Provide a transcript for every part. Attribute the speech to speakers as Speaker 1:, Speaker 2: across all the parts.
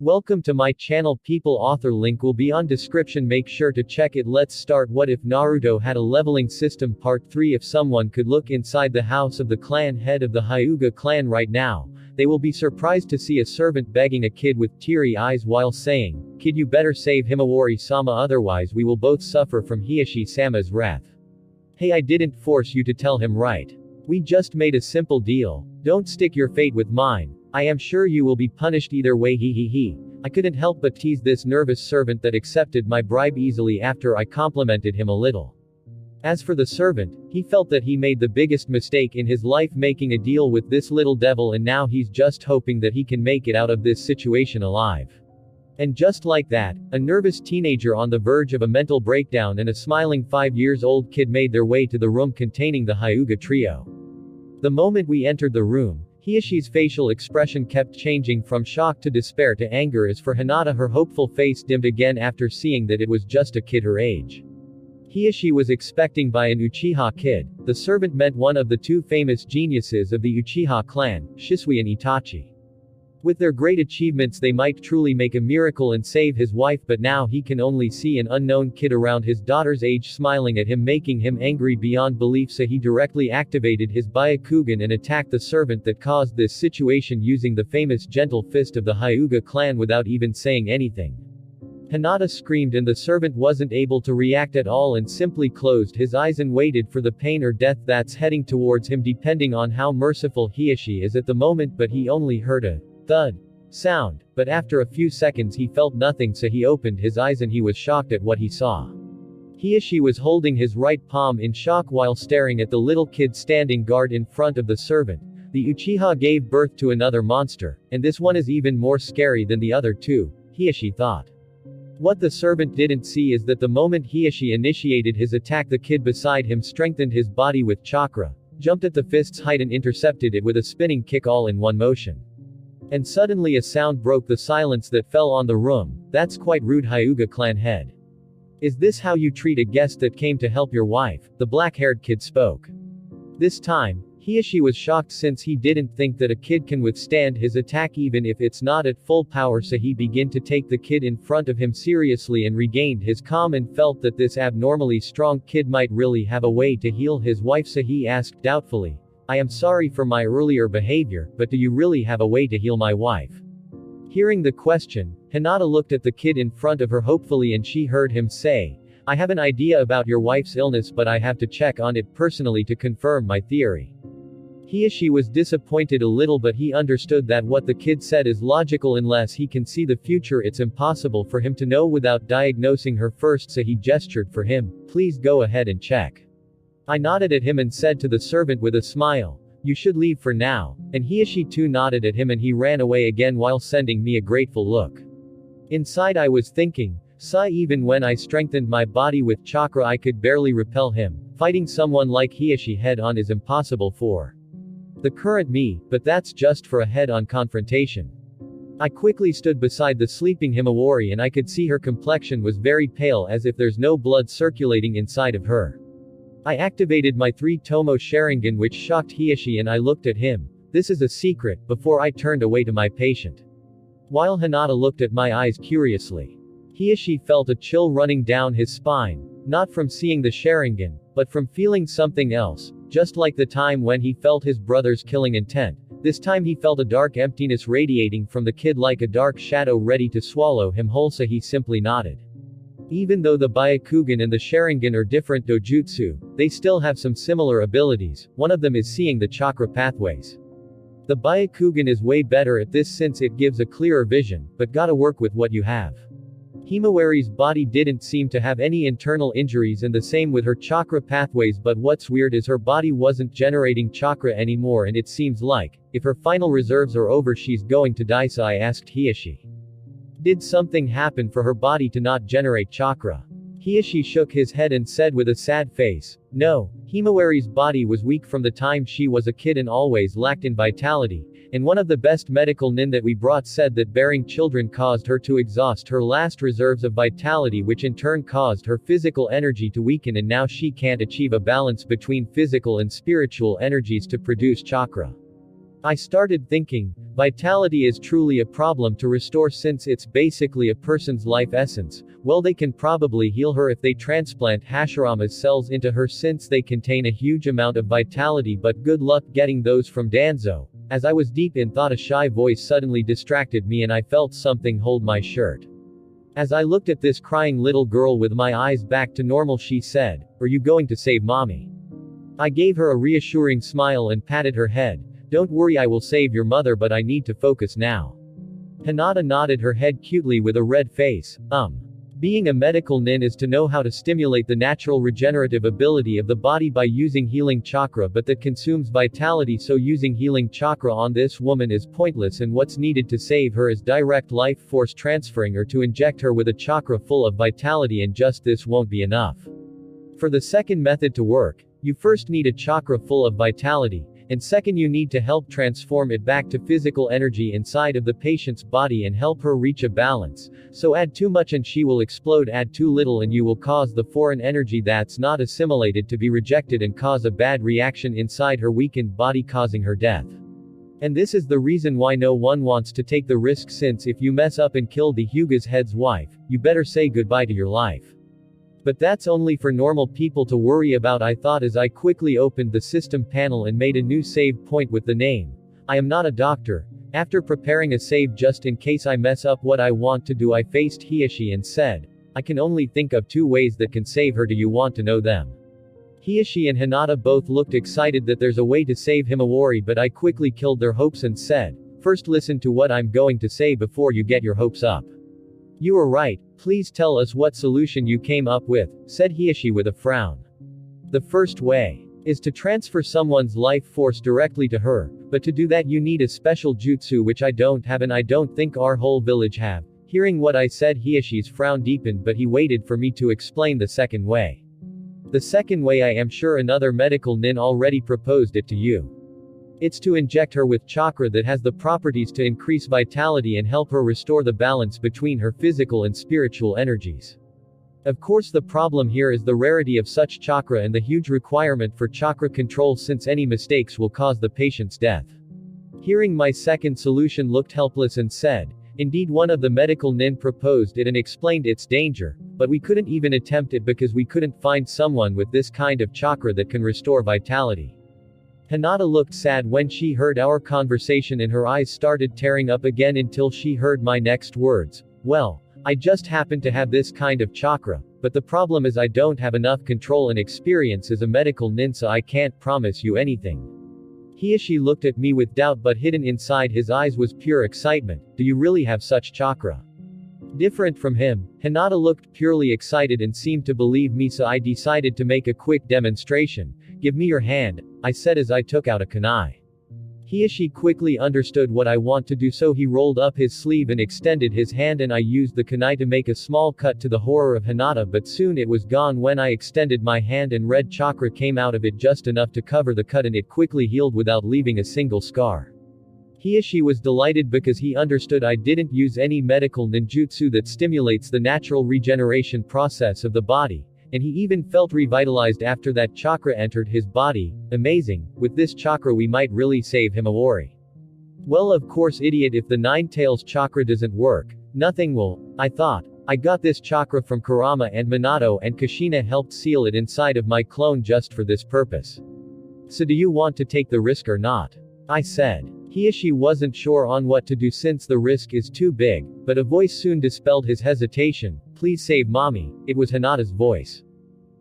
Speaker 1: Welcome to my channel people. Author link will be on description, make sure to check it. Let's start. What if Naruto had a leveling system? Part 3. If someone could look inside the house of the clan head of the Hyuga clan right now, they will be surprised to see a servant begging a kid with teary eyes while saying, "Kid, you better save Himawari-sama, otherwise we will both suffer from Hiashi-sama's wrath." Hey, I didn't force you to tell him, right? We just made a simple deal. Don't stick your fate with mine. I am sure you will be punished either way. He. I couldn't help but tease this nervous servant that accepted my bribe easily after I complimented him a little. As for the servant, he felt that he made the biggest mistake in his life making a deal with this little devil, and now he's just hoping that he can make it out of this situation alive. And just like that, a nervous teenager on the verge of a mental breakdown and a smiling 5-year-old kid made their way to the room containing the Hyuga trio. The moment we entered the room, Hiashi's facial expression kept changing from shock to despair to anger. As for Hinata, her hopeful face dimmed again after seeing that it was just a kid her age. Hiashi was expecting by an Uchiha kid. The servant meant one of the two famous geniuses of the Uchiha clan, Shisui and Itachi. With their great achievements they might truly make a miracle and save his wife, but now he can only see an unknown kid around his daughter's age smiling at him, making him angry beyond belief, so he directly activated his Byakugan and attacked the servant that caused this situation using the famous gentle fist of the Hyuga clan without even saying anything. Hinata screamed and the servant wasn't able to react at all and simply closed his eyes and waited for the pain or death that's heading towards him, depending on how merciful Hiashi is at the moment, but he only heard a thud sound, but after a few seconds he felt nothing, so he opened his eyes and he was shocked at what he saw. Hiashi was holding his right palm in shock while staring at the little kid standing guard in front of the servant. The Uchiha gave birth to another monster, and this one is even more scary than the other two, Hiashi thought. What the servant didn't see is that the moment Hiashi initiated his attack, the kid beside him strengthened his body with chakra, jumped at the fist's height and intercepted it with a spinning kick all in one motion. And suddenly a sound broke the silence that fell on the room. "That's quite rude, Hyuga clan head. Is this how you treat a guest that came to help your wife?" the black-haired kid spoke. This time, Hiashi was shocked since he didn't think that a kid can withstand his attack even if it's not at full power, so he began to take the kid in front of him seriously and regained his calm and felt that this abnormally strong kid might really have a way to heal his wife, so he asked doubtfully, "I am sorry for my earlier behavior, but do you really have a way to heal my wife?" Hearing the question, Hinata looked at the kid in front of her hopefully and she heard him say, "I have an idea about your wife's illness, but I have to check on it personally to confirm my theory." Hiashi was disappointed a little, but he understood that what the kid said is logical. Unless he can see the future, it's impossible for him to know without diagnosing her first, so he gestured for him, "Please go ahead and check." I nodded at him and said to the servant with a smile, "You should leave for now," and Hiashi too nodded at him and he ran away again while sending me a grateful look. Inside I was thinking, even when I strengthened my body with chakra I could barely repel him. Fighting someone like Hiashi head on is impossible for the current me, but that's just for a head-on confrontation. I quickly stood beside the sleeping Himawari and I could see her complexion was very pale, as if there's no blood circulating inside of her. I activated my 3-Tomo Sharingan, which shocked Hiashi, and I looked at him. "This is a secret," before I turned away to my patient. While Hinata looked at my eyes curiously. Hiashi felt a chill running down his spine, not from seeing the Sharingan, but from feeling something else. Just like the time when he felt his brother's killing intent, this time he felt a dark emptiness radiating from the kid like a dark shadow ready to swallow him whole, so he simply nodded. Even though the Byakugan and the Sharingan are different dojutsu, they still have some similar abilities. One of them is seeing the chakra pathways. The Byakugan is way better at this since it gives a clearer vision, but gotta work with what you have. Himawari's body didn't seem to have any internal injuries, and the same with her chakra pathways, but what's weird is her body wasn't generating chakra anymore, and it seems like, if her final reserves are over, she's going to die, so I asked Hiashi. Did something happen for her body to not generate chakra? Hiashi shook his head and said with a sad face, "No, Himawari's body was weak from the time she was a kid and always lacked in vitality, and one of the best medical nin that we brought said that bearing children caused her to exhaust her last reserves of vitality, which in turn caused her physical energy to weaken, and now she can't achieve a balance between physical and spiritual energies to produce chakra." I started thinking, vitality is truly a problem to restore since it's basically a person's life essence. Well, they can probably heal her if they transplant Hashirama's cells into her since they contain a huge amount of vitality, but good luck getting those from Danzo. As I was deep in thought, a shy voice suddenly distracted me and I felt something hold my shirt. As I looked at this crying little girl with my eyes back to normal, she said, "Are you going to save mommy?" I gave her a reassuring smile and patted her head. "Don't worry, I will save your mother, but I need to focus now." Hinata nodded her head cutely with a red face. Being a medical nin is to know how to stimulate the natural regenerative ability of the body by using healing chakra, but that consumes vitality, so using healing chakra on this woman is pointless, and what's needed to save her is direct life force transferring or to inject her with a chakra full of vitality, and just this won't be enough. For the second method to work, you first need a chakra full of vitality, and second you need to help transform it back to physical energy inside of the patient's body and help her reach a balance. So add too much and she will explode, add too little and you will cause the foreign energy that's not assimilated to be rejected and cause a bad reaction inside her weakened body, causing her death. And this is the reason why no one wants to take the risk, since if you mess up and kill the Hyuga's head's wife, you better say goodbye to your life. But that's only for normal people to worry about, I thought as I quickly opened the system panel and made a new save point with the name. I am not a doctor. After preparing a save just in case I mess up what I want to do, I faced Hiashi and said, "I can only think of 2 ways that can save her. Do you want to know them?" Hiashi and Hinata both looked excited that there's a way to save Himawari, but I quickly killed their hopes and said, "First listen to what I'm going to say before you get your hopes up." "You are right, please tell us what solution you came up with," said Hiashi with a frown. "The first way is to transfer someone's life force directly to her, but to do that you need a special jutsu which I don't have and I don't think our whole village have." Hearing what I said, Hiashi's frown deepened, but he waited for me to explain the second way. "The second way, I am sure another medical nin already proposed it to you. It's to inject her with chakra that has the properties to increase vitality and help her restore the balance between her physical and spiritual energies. Of course, the problem here is the rarity of such chakra and the huge requirement for chakra control, since any mistakes will cause the patient's death." Hearing my second solution, looked helpless and said, "Indeed, one of the medical nin proposed it and explained its danger, but we couldn't even attempt it because we couldn't find someone with this kind of chakra that can restore vitality." Hinata looked sad when she heard our conversation and her eyes started tearing up again until she heard my next words. "Well, I just happen to have this kind of chakra, but the problem is I don't have enough control and experience as a medical nin, so I can't promise you anything." Hiashi looked at me with doubt, but hidden inside his eyes was pure excitement. "Do you really have such chakra?" Different from him, Hinata looked purely excited and seemed to believe me, so I decided to make a quick demonstration. "Give me your hand," I said as I took out a kunai. Hiashi quickly understood what I want to do, so he rolled up his sleeve and extended his hand, and I used the kunai to make a small cut, to the horror of Hinata, but soon it was gone when I extended my hand and red chakra came out of it just enough to cover the cut, and it quickly healed without leaving a single scar. Hiashi was delighted because he understood I didn't use any medical ninjutsu that stimulates the natural regeneration process of the body, and he even felt revitalized after that chakra entered his body. Amazing, with this chakra we might really save Himawari. Well, of course, idiot, if the Nine Tails chakra doesn't work, nothing will, I thought. I got this chakra from Kurama and Minato, and Kushina helped seal it inside of my clone just for this purpose. So do you want to take the risk or not? I said. Hiashi wasn't sure on what to do since the risk is too big, but a voice soon dispelled his hesitation. "Please save mommy." It was Hinata's voice.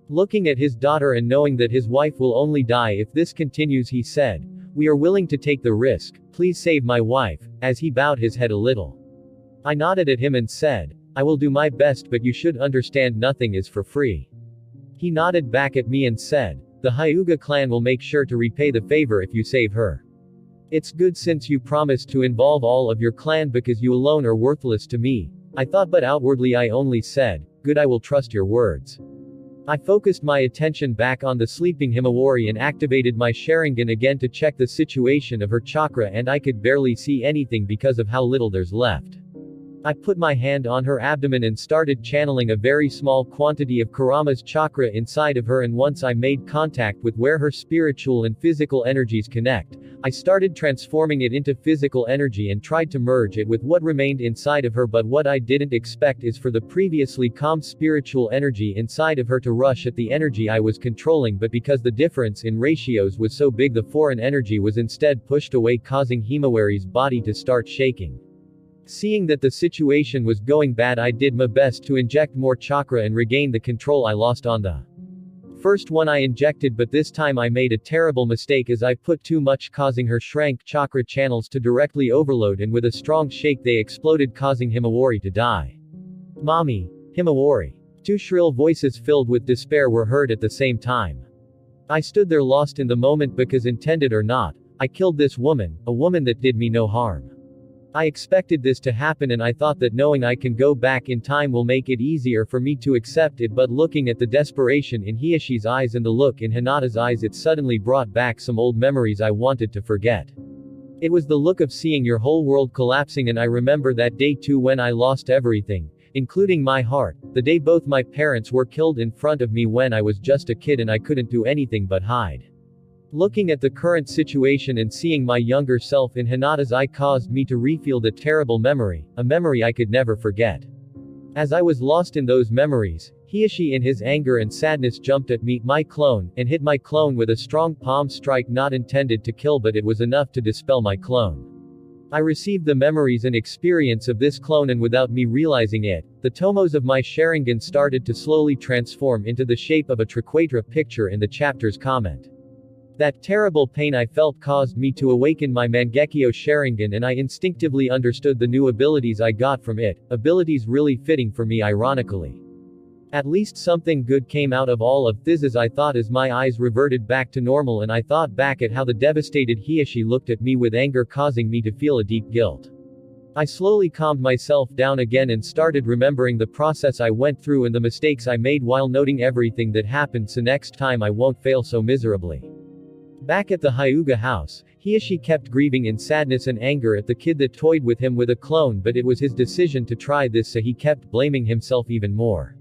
Speaker 1: Looking at his daughter and knowing that his wife will only die if this continues, he said, "We are willing to take the risk. Please save my wife," as he bowed his head a little. I nodded at him and said, "I will do my best, but you should understand nothing is for free." He nodded back at me and said, "The Hyuga clan will make sure to repay the favor if you save her. It's good since you promised to involve all of your clan because you alone are worthless to me." I thought, but outwardly I only said, "Good, I will trust your words." I focused my attention back on the sleeping Himawari and activated my Sharingan again to check the situation of her chakra, and I could barely see anything because of how little there's left. I put my hand on her abdomen and started channeling a very small quantity of Kurama's chakra inside of her, and once I made contact with where her spiritual and physical energies connect, I started transforming it into physical energy and tried to merge it with what remained inside of her, but what I didn't expect is for the previously calm spiritual energy inside of her to rush at the energy I was controlling, but because the difference in ratios was so big, the foreign energy was instead pushed away, causing Himawari's body to start shaking. Seeing that the situation was going bad, I did my best to inject more chakra and regain the control I lost on the first one I injected, but this time I made a terrible mistake as I put too much, causing her shrank chakra channels to directly overload, and with a strong shake they exploded, causing Himawari to die. Mommy! Himawari! Two shrill voices filled with despair were heard at the same time. I stood there lost in the moment because, intended or not, I killed this woman, a woman that did me no harm. I expected this to happen, and I thought that knowing I can go back in time will make it easier for me to accept it, but looking at the desperation in Hiyashi's eyes and the look in Hinata's eyes, it suddenly brought back some old memories I wanted to forget. It was the look of seeing your whole world collapsing, and I remember that day too, when I lost everything, including my heart, the day both my parents were killed in front of me when I was just a kid and I couldn't do anything but hide. Looking at the current situation and seeing my younger self in Hinata's eye caused me to refeel that terrible memory, a memory I could never forget. As I was lost in those memories, Hiyashi in his anger and sadness jumped at me, my clone, and hit my clone with a strong palm strike, not intended to kill, but it was enough to dispel my clone. I received the memories and experience of this clone, and without me realizing it, the tomos of my Sharingan started to slowly transform into the shape of a triquetra picture in the chapter's comment. That terrible pain I felt caused me to awaken my Mangekyo Sharingan, and I instinctively understood the new abilities I got from it, abilities really fitting for me ironically. At least something good came out of all of this, as I thought, as my eyes reverted back to normal and I thought back at how the devastated Hiyashi looked at me with anger, causing me to feel a deep guilt. I slowly calmed myself down again and started remembering the process I went through and the mistakes I made while noting everything that happened, so next time I won't fail so miserably. Back at the Hyuga house, Hiyashi kept grieving in sadness and anger at the kid that toyed with him with a clone, but it was his decision to try this, so he kept blaming himself even more.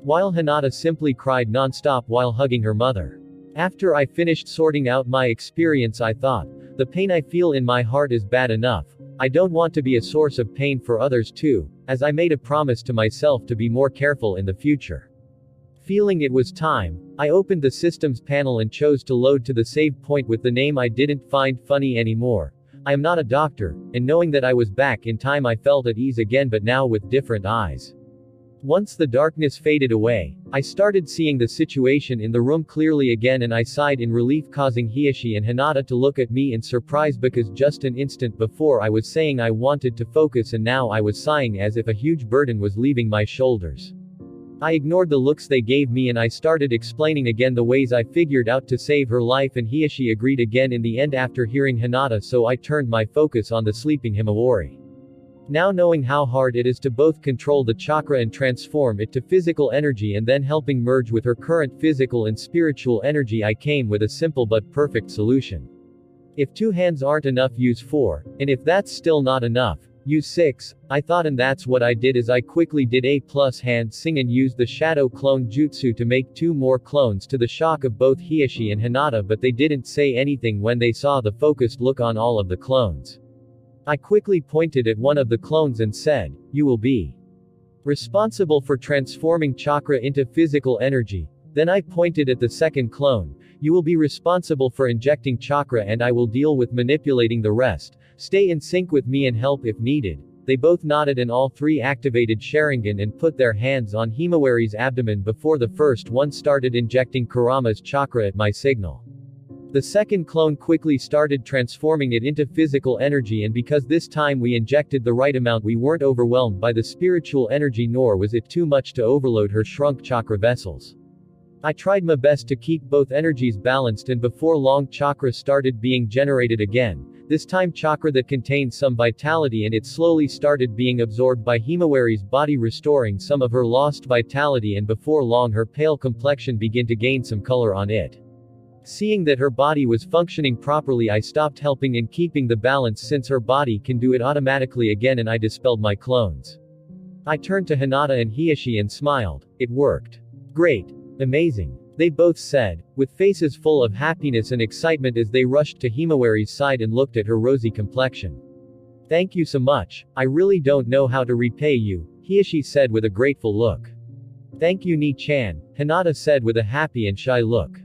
Speaker 1: While Hinata simply cried non-stop while hugging her mother. After I finished sorting out my experience, I thought, the pain I feel in my heart is bad enough. I don't want to be a source of pain for others too, as I made a promise to myself to be more careful in the future. Feeling it was time, I opened the systems panel and chose to load to the save point with the name I didn't find funny anymore. I am not a doctor, and knowing that I was back in time, I felt at ease again, but now with different eyes. Once the darkness faded away, I started seeing the situation in the room clearly again, and I sighed in relief, causing Hiyashi and Hinata to look at me in surprise, because just an instant before I was saying I wanted to focus, and now I was sighing as if a huge burden was leaving my shoulders. I ignored the looks they gave me and I started explaining again the ways I figured out to save her life, and Hiyashi agreed again in the end after hearing Hinata, so I turned my focus on the sleeping Himawari. Now knowing how hard it is to both control the chakra and transform it to physical energy and then helping merge with her current physical and spiritual energy, I came with a simple but perfect solution. If 2 hands aren't enough, use 4, and if that's still not enough, use 6, I thought, and that's what I did. As I quickly did a plus hand sing and used the shadow clone jutsu to make 2 more clones, to the shock of both Hiyashi and Hinata, but they didn't say anything when they saw the focused look on all of the clones. I quickly pointed at one of the clones and said, "You will be responsible for transforming chakra into physical energy." Then I pointed at the second clone. "You will be responsible for injecting chakra and I will deal with manipulating the rest. Stay in sync with me and help if needed." They both nodded and all 3 activated Sharingan and put their hands on Himawari's abdomen before the first one started injecting Kurama's chakra at my signal. The second clone quickly started transforming it into physical energy, and because this time we injected the right amount, we weren't overwhelmed by the spiritual energy, nor was it too much to overload her shrunk chakra vessels. I tried my best to keep both energies balanced, and before long chakra started being generated again. This time chakra that contained some vitality, and it slowly started being absorbed by Himawari's body, restoring some of her lost vitality, and before long her pale complexion began to gain some color on it. Seeing that her body was functioning properly, I stopped helping in keeping the balance since her body can do it automatically again, and I dispelled my clones. I turned to Hinata and Hiyashi and smiled. It worked. Great. Amazing. they both said, with faces full of happiness and excitement as they rushed to Himawari's side and looked at her rosy complexion. Thank you so much, I really don't know how to repay you, Hiashi said with a grateful look. Thank you Ni-chan, Hinata said with a happy and shy look.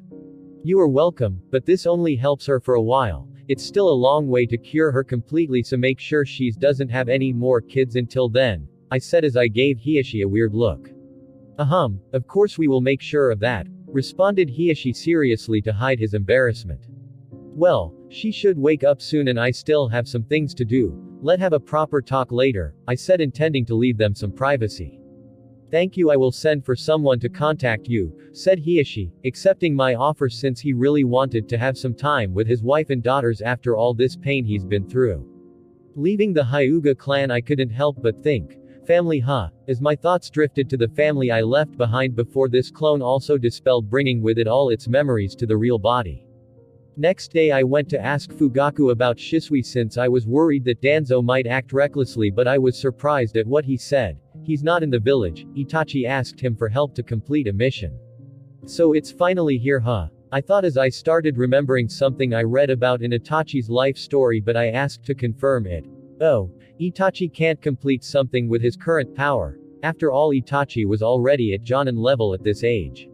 Speaker 1: You are welcome, but this only helps her for a while. It's still a long way to cure her completely, so make sure she doesn't have any more kids until then, I said as I gave Hiashi a weird look. Of course we will make sure of that, responded Hiashi seriously to hide his embarrassment. Well, she should wake up soon and I still have some things to do. Let's have a proper talk later, I said, intending to leave them some privacy. Thank you, I will send for someone to contact you, said Hiashi, accepting my offer since he really wanted to have some time with his wife and daughters after all this pain he's been through. Leaving the Hyuga clan, I couldn't help but think, family as my thoughts drifted to the family I left behind before this clone also dispelled, bringing with it all its memories to the real body. Next day I went to ask Fugaku about Shisui since I was worried that Danzo might act recklessly, but I was surprised at what he said. He's not in the village. Itachi asked him for help to complete a mission. So it's finally here I thought as I started remembering something I read about in Itachi's life story, but I asked to confirm it. Oh, Itachi can't complete something with his current power. After all, Itachi was already at Jonin level at this age.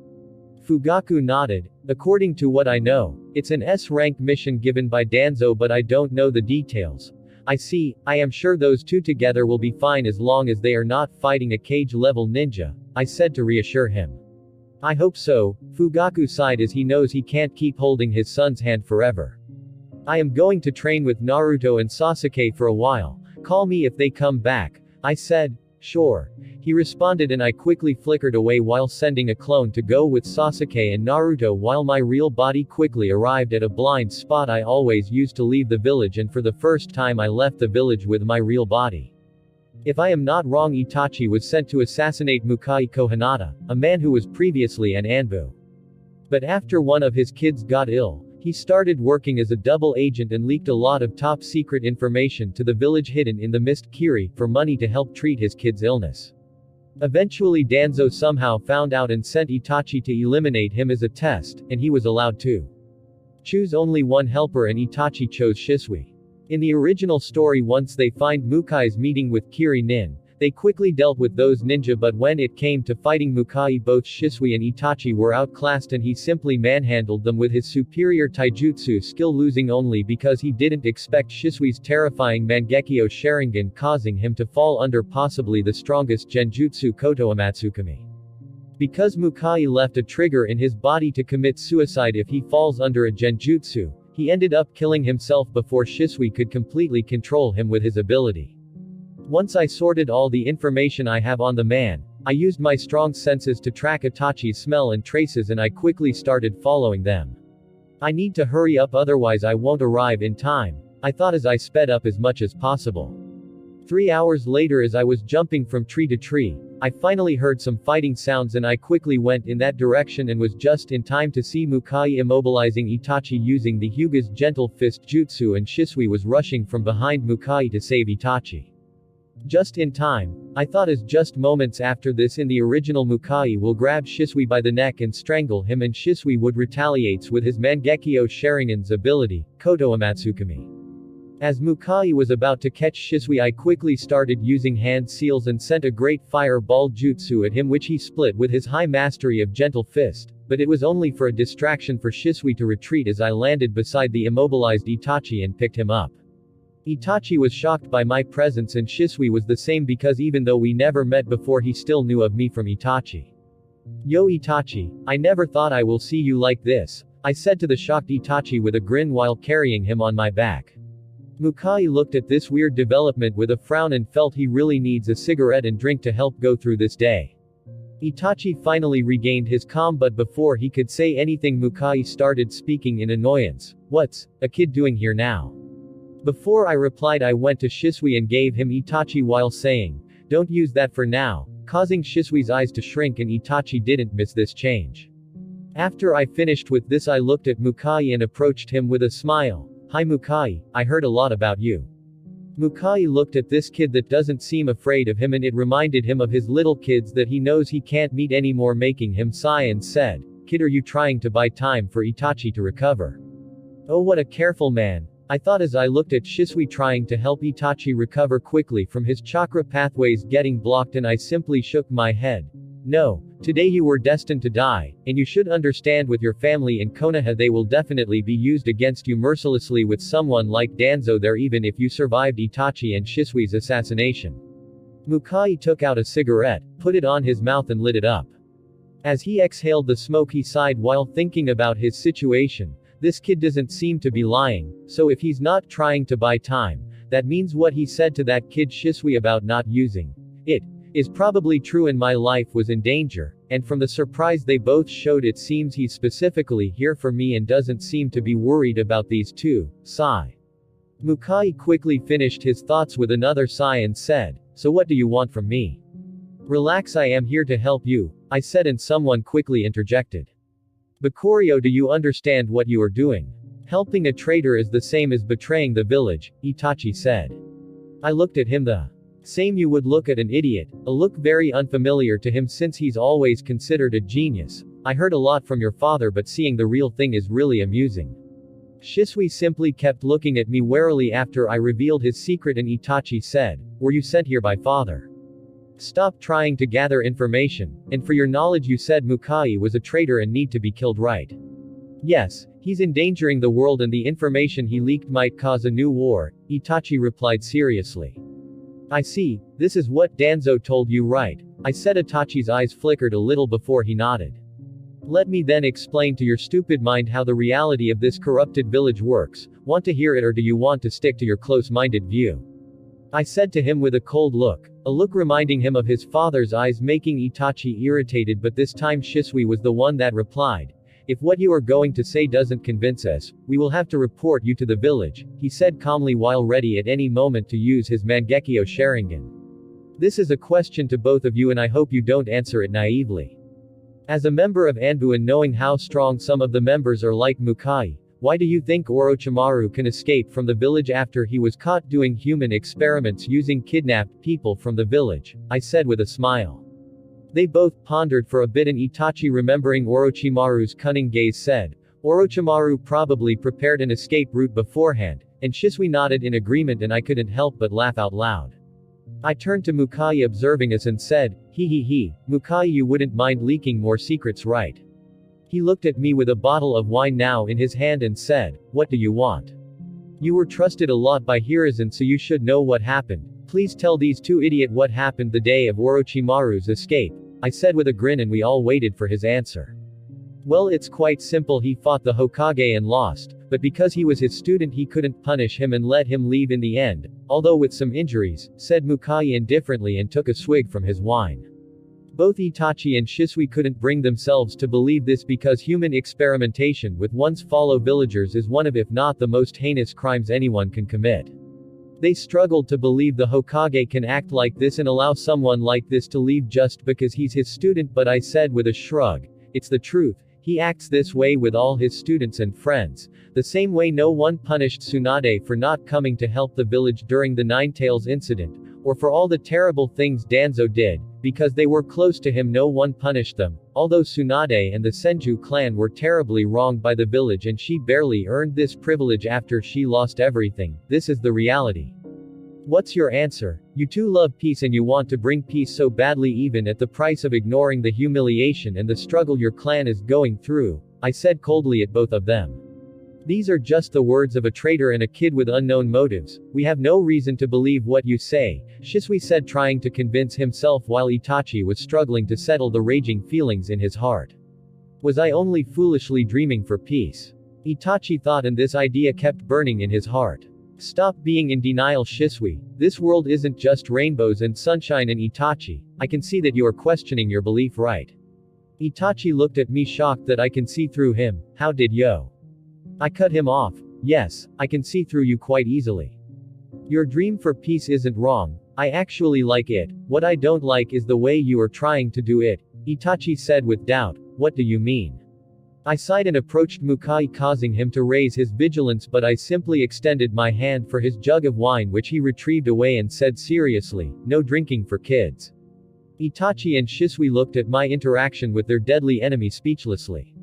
Speaker 1: Fugaku nodded. According to what I know, it's an S-rank mission given by Danzo, but I don't know the details. I see, I am sure those two together will be fine as long as they are not fighting a cage-level ninja, I said to reassure him. I hope so, Fugaku sighed as he knows he can't keep holding his son's hand forever. I am going to train with Naruto and Sasuke for a while. Call me if they come back, I said. Sure. He responded and I quickly flickered away while sending a clone to go with Sasuke and Naruto while my real body quickly arrived at a blind spot I always used to leave the village, and for the first time I left the village with my real body. If I am not wrong, Itachi was sent to assassinate Mukai Kohinata, a man who was previously an Anbu. But after one of his kids got ill, he started working as a double agent and leaked a lot of top-secret information to the village hidden in the mist Kiri, for money to help treat his kid's illness. Eventually Danzo somehow found out and sent Itachi to eliminate him as a test, and he was allowed to choose only one helper, and Itachi chose Shisui. In the original story, once they find Mukai's meeting with Kiri Nin, they quickly dealt with those ninja, but when it came to fighting Mukai, both Shisui and Itachi were outclassed and he simply manhandled them with his superior taijutsu skill, losing only because he didn't expect Shisui's terrifying Mangekyo Sharingan, causing him to fall under possibly the strongest genjutsu Koto Amatsukami. Because Mukai left a trigger in his body to commit suicide if he falls under a genjutsu, he ended up killing himself before Shisui could completely control him with his ability. Once I sorted all the information I have on the man, I used my strong senses to track Itachi's smell and traces, and I quickly started following them. I need to hurry up, otherwise I won't arrive in time, I thought as I sped up as much as possible. 3 hours later, as I was jumping from tree to tree, I finally heard some fighting sounds and I quickly went in that direction and was just in time to see Mukai immobilizing Itachi using the Hyuga's gentle fist jutsu, and Shisui was rushing from behind Mukai to save Itachi. Just in time, I thought, as just moments after this in the original Mukai will grab Shisui by the neck and strangle him, and Shisui would retaliate with his Mangekyo Sharingan's ability, Koto Amatsukami. As Mukai was about to catch Shisui, I quickly started using hand seals and sent a great fireball jutsu at him, which he split with his high mastery of gentle fist, but it was only for a distraction for Shisui to retreat as I landed beside the immobilized Itachi and picked him up. Itachi was shocked by my presence, and Shisui was the same because even though we never met before, he still knew of me from Itachi. Yo Itachi, I never thought I will see you like this, I said to the shocked Itachi with a grin while carrying him on my back. Mukai looked at this weird development with a frown and felt he really needs a cigarette and drink to help go through this day. Itachi finally regained his calm, but before he could say anything, Mukai started speaking in annoyance. What's a kid doing here now? Before I replied, I went to Shisui and gave him Itachi while saying, don't use that for now, causing Shisui's eyes to shrink, and Itachi didn't miss this change. After I finished with this, I looked at Mukai and approached him with a smile. Hi Mukai, I heard a lot about you. Mukai looked at this kid that doesn't seem afraid of him, and it reminded him of his little kids that he knows he can't meet anymore, making him sigh, and said, Kid, are you trying to buy time for Itachi to recover? Oh, what a careful man, I thought as I looked at Shisui trying to help Itachi recover quickly from his chakra pathways getting blocked, and I simply shook my head. No, today you were destined to die, and you should understand with your family in Konoha they will definitely be used against you mercilessly with someone like Danzo there even if you survived Itachi and Shisui's assassination. Mukai took out a cigarette, put it on his mouth and lit it up. As he exhaled the smoke he sighed while thinking about his situation. This kid doesn't seem to be lying, so if he's not trying to buy time, that means what he said to that kid Shisui about not using it is probably true and my life was in danger, and from the surprise they both showed it seems he's specifically here for me and doesn't seem to be worried about these two. Sigh. Mukai quickly finished his thoughts with another sigh and said, so what do you want from me? Relax, I am here to help you, I said, and someone quickly interjected. Bakurio, do you understand what you are doing? Helping a traitor is the same as betraying the village, Itachi said. I looked at him the same you would look at an idiot, a look very unfamiliar to him since he's always considered a genius. I heard a lot from your father, but seeing the real thing is really amusing. Shisui simply kept looking at me warily after I revealed his secret, and Itachi said, were you sent here by father? Stop trying to gather information, and for your knowledge you said Mukai was a traitor and need to be killed, right? Yes, he's endangering the world and the information he leaked might cause a new war, Itachi replied seriously. I see, this is what Danzo told you, right? I said. Itachi's eyes flickered a little before he nodded. Let me then explain to your stupid mind how the reality of this corrupted village works. Want to hear it, or do you want to stick to your close-minded view? I said to him with a cold look, a look reminding him of his father's eyes, making Itachi irritated, but this time Shisui was the one that replied. If what you are going to say doesn't convince us, we will have to report you to the village, he said calmly while ready at any moment to use his Mangekyo Sharingan. This is a question to both of you and I hope you don't answer it naively. As a member of Anbu and knowing how strong some of the members are like Mukai, why do you think Orochimaru can escape from the village after he was caught doing human experiments using kidnapped people from the village? I said with a smile. They both pondered for a bit, and Itachi, remembering Orochimaru's cunning gaze, said, Orochimaru probably prepared an escape route beforehand, and Shisui nodded in agreement and I couldn't help but laugh out loud. I turned to Mukai observing us and said, he, Mukai, you wouldn't mind leaking more secrets, right? He looked at me with a bottle of wine now in his hand and said, what do you want? You were trusted a lot by Hiruzen, so you should know what happened. Please tell these two idiots what happened the day of Orochimaru's escape, I said with a grin, and we all waited for his answer. Well, it's quite simple. He fought the Hokage and lost, but because he was his student he couldn't punish him and let him leave in the end, although with some injuries, said Mukai indifferently and took a swig from his wine. Both Itachi and Shisui couldn't bring themselves to believe this because human experimentation with one's fellow villagers is one of, if not the most heinous crimes anyone can commit. They struggled to believe the Hokage can act like this and allow someone like this to leave just because he's his student, but I said with a shrug, it's the truth. He acts this way with all his students and friends, the same way no one punished Tsunade for not coming to help the village during the Nine Tails incident, or for all the terrible things Danzo did, because they were close to him no one punished them, although Tsunade and the Senju clan were terribly wronged by the village and she barely earned this privilege after she lost everything. This is the reality. What's your answer? You two love peace and you want to bring peace so badly even at the price of ignoring the humiliation and the struggle your clan is going through, I said coldly at both of them. These are just the words of a traitor and a kid with unknown motives. We have no reason to believe what you say, Shisui said, trying to convince himself while Itachi was struggling to settle the raging feelings in his heart. Was I only foolishly dreaming for peace? Itachi thought, and this idea kept burning in his heart. Stop being in denial, Shisui. This world isn't just rainbows and sunshine. And Itachi, I can see that you are questioning your belief, right? Itachi looked at me shocked that I can see through him. How did yo? I cut him off. Yes, I can see through you quite easily. Your dream for peace isn't wrong. I actually like it. What I don't like is the way you are trying to do it, Itachi said with doubt. What do you mean? I sighed and approached Mukai, causing him to raise his vigilance, but I simply extended my hand for his jug of wine, which he retrieved away and said seriously, no drinking for kids. Itachi and Shisui looked at my interaction with their deadly enemy speechlessly.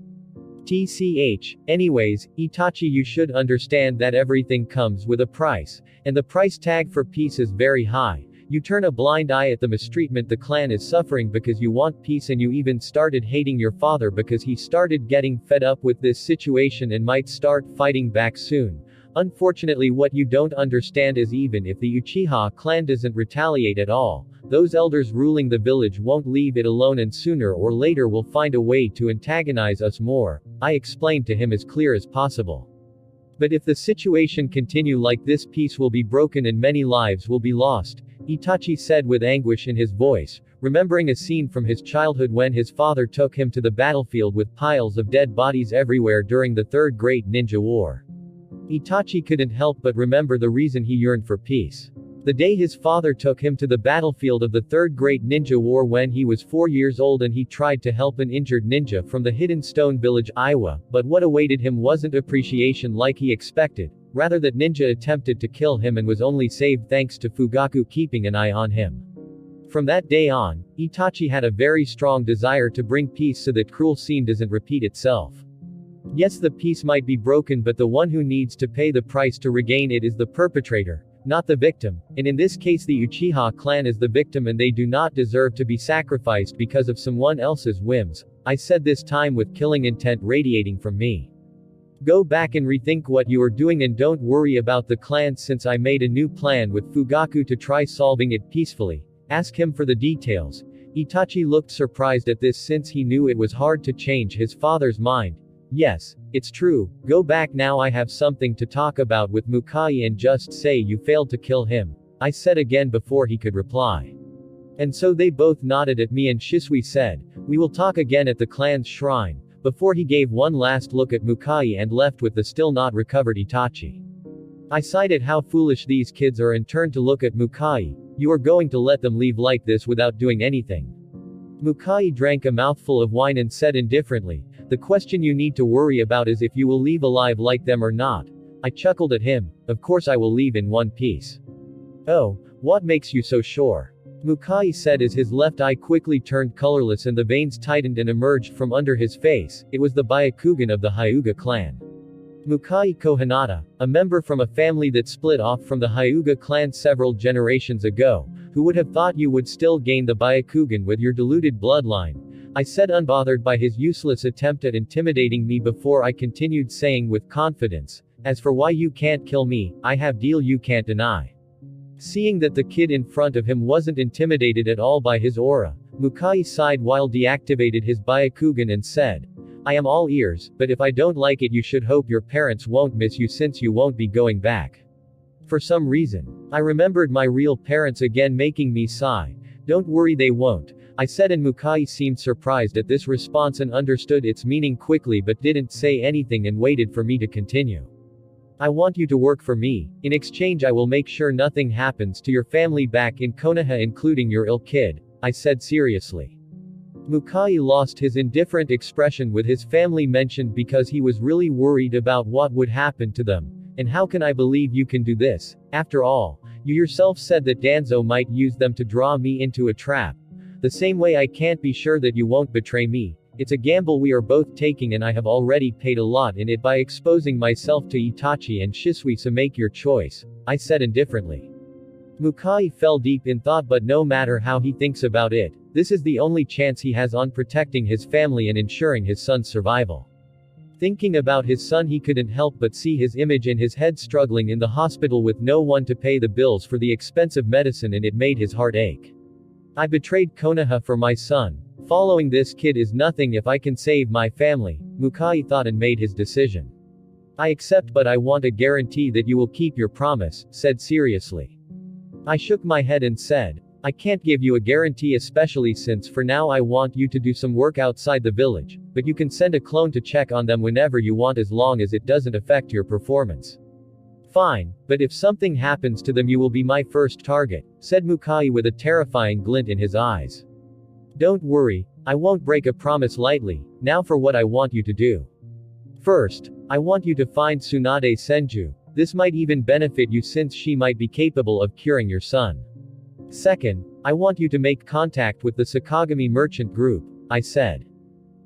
Speaker 1: Anyways, Itachi, you should understand that everything comes with a price, and the price tag for peace is very high. You turn a blind eye at the mistreatment the clan is suffering because you want peace, and you even started hating your father because he started getting fed up with this situation and might start fighting back soon. Unfortunately, what you don't understand is even if the Uchiha clan doesn't retaliate at all, those elders ruling the village won't leave it alone, and sooner or later will find a way to antagonize us more. I explained to him as clear as possible. But if the situation continue like this, peace will be broken and many lives will be lost, Itachi said with anguish in his voice, remembering a scene from his childhood when his father took him to the battlefield with piles of dead bodies everywhere during the Third Great Ninja War. Itachi couldn't help but remember the reason he yearned for peace. The day his father took him to the battlefield of the Third Great Ninja War when he was 4 years old, and he tried to help an injured ninja from the Hidden Stone Village, Iowa, but what awaited him wasn't appreciation like he expected, rather that ninja attempted to kill him and was only saved thanks to Fugaku keeping an eye on him. From that day on, Itachi had a very strong desire to bring peace so that cruel scene doesn't repeat itself. Yes, the peace might be broken, but the one who needs to pay the price to regain it is the perpetrator, not the victim, and in this case the Uchiha clan is the victim and they do not deserve to be sacrificed because of someone else's whims. I said, this time with killing intent radiating from me. Go back and rethink what you are doing and don't worry about the clans, since I made a new plan with Fugaku to try solving it peacefully. Ask him for the details. Itachi looked surprised at this since he knew it was hard to change his father's mind. Yes, it's true, go back now, I have something to talk about with Mukai and just say you failed to kill him, I said again before he could reply. And so they both nodded at me and Shisui said, we will talk again at the clan's shrine, before he gave one last look at Mukai and left with the still not recovered Itachi. I sighed at how foolish these kids are and turned to look at Mukai. You are going to let them leave like this without doing anything? Mukai drank a mouthful of wine and said indifferently, the question you need to worry about is if you will leave alive like them or not. I chuckled at him, of course I will leave in one piece. Oh, what makes you so sure? Mukai said as his left eye quickly turned colorless and the veins tightened and emerged from under his face. It was the Byakugan of the Hyuga clan. Mukai Kohinata, a member from a family that split off from the Hyuga clan several generations ago. Who would have thought you would still gain the Byakugan with your diluted bloodline? I said, unbothered by his useless attempt at intimidating me, before I continued saying with confidence, as for why you can't kill me, I have deal you can't deny. Seeing that the kid in front of him wasn't intimidated at all by his aura, Mukai sighed while deactivated his Byakugan and said, I am all ears, but if I don't like it you should hope your parents won't miss you since you won't be going back. For some reason, I remembered my real parents again, making me sigh. Don't worry, they won't, I said, and Mukai seemed surprised at this response and understood its meaning quickly but didn't say anything and waited for me to continue. I want you to work for me. In exchange I will make sure nothing happens to your family back in Konoha, including your ill kid, I said seriously. Mukai lost his indifferent expression with his family mentioned because he was really worried about what would happen to them. And how can I believe you can do this? After all, you yourself said that Danzo might use them to draw me into a trap. The same way I can't be sure that you won't betray me. It's a gamble we are both taking and I have already paid a lot in it by exposing myself to Itachi and Shisui, so make your choice, I said indifferently. Mukai fell deep in thought, but no matter how he thinks about it, this is the only chance he has on protecting his family and ensuring his son's survival. Thinking about his son, he couldn't help but see his image in his head struggling in the hospital with no one to pay the bills for the expensive medicine, and it made his heart ache. I betrayed Konoha for my son. Following this kid is nothing if I can save my family, Mukai thought and made his decision. I accept, but I want a guarantee that you will keep your promise, said seriously. I shook my head and said, I can't give you a guarantee, especially since for now I want you to do some work outside the village, but you can send a clone to check on them whenever you want as long as it doesn't affect your performance. Fine, but if something happens to them you will be my first target, said Mukai with a terrifying glint in his eyes. Don't worry, I won't break a promise lightly. Now for what I want you to do. First, I want you to find Tsunade Senju. This might even benefit you since she might be capable of curing your son. Second, I want you to make contact with the Sakagami merchant group, I said.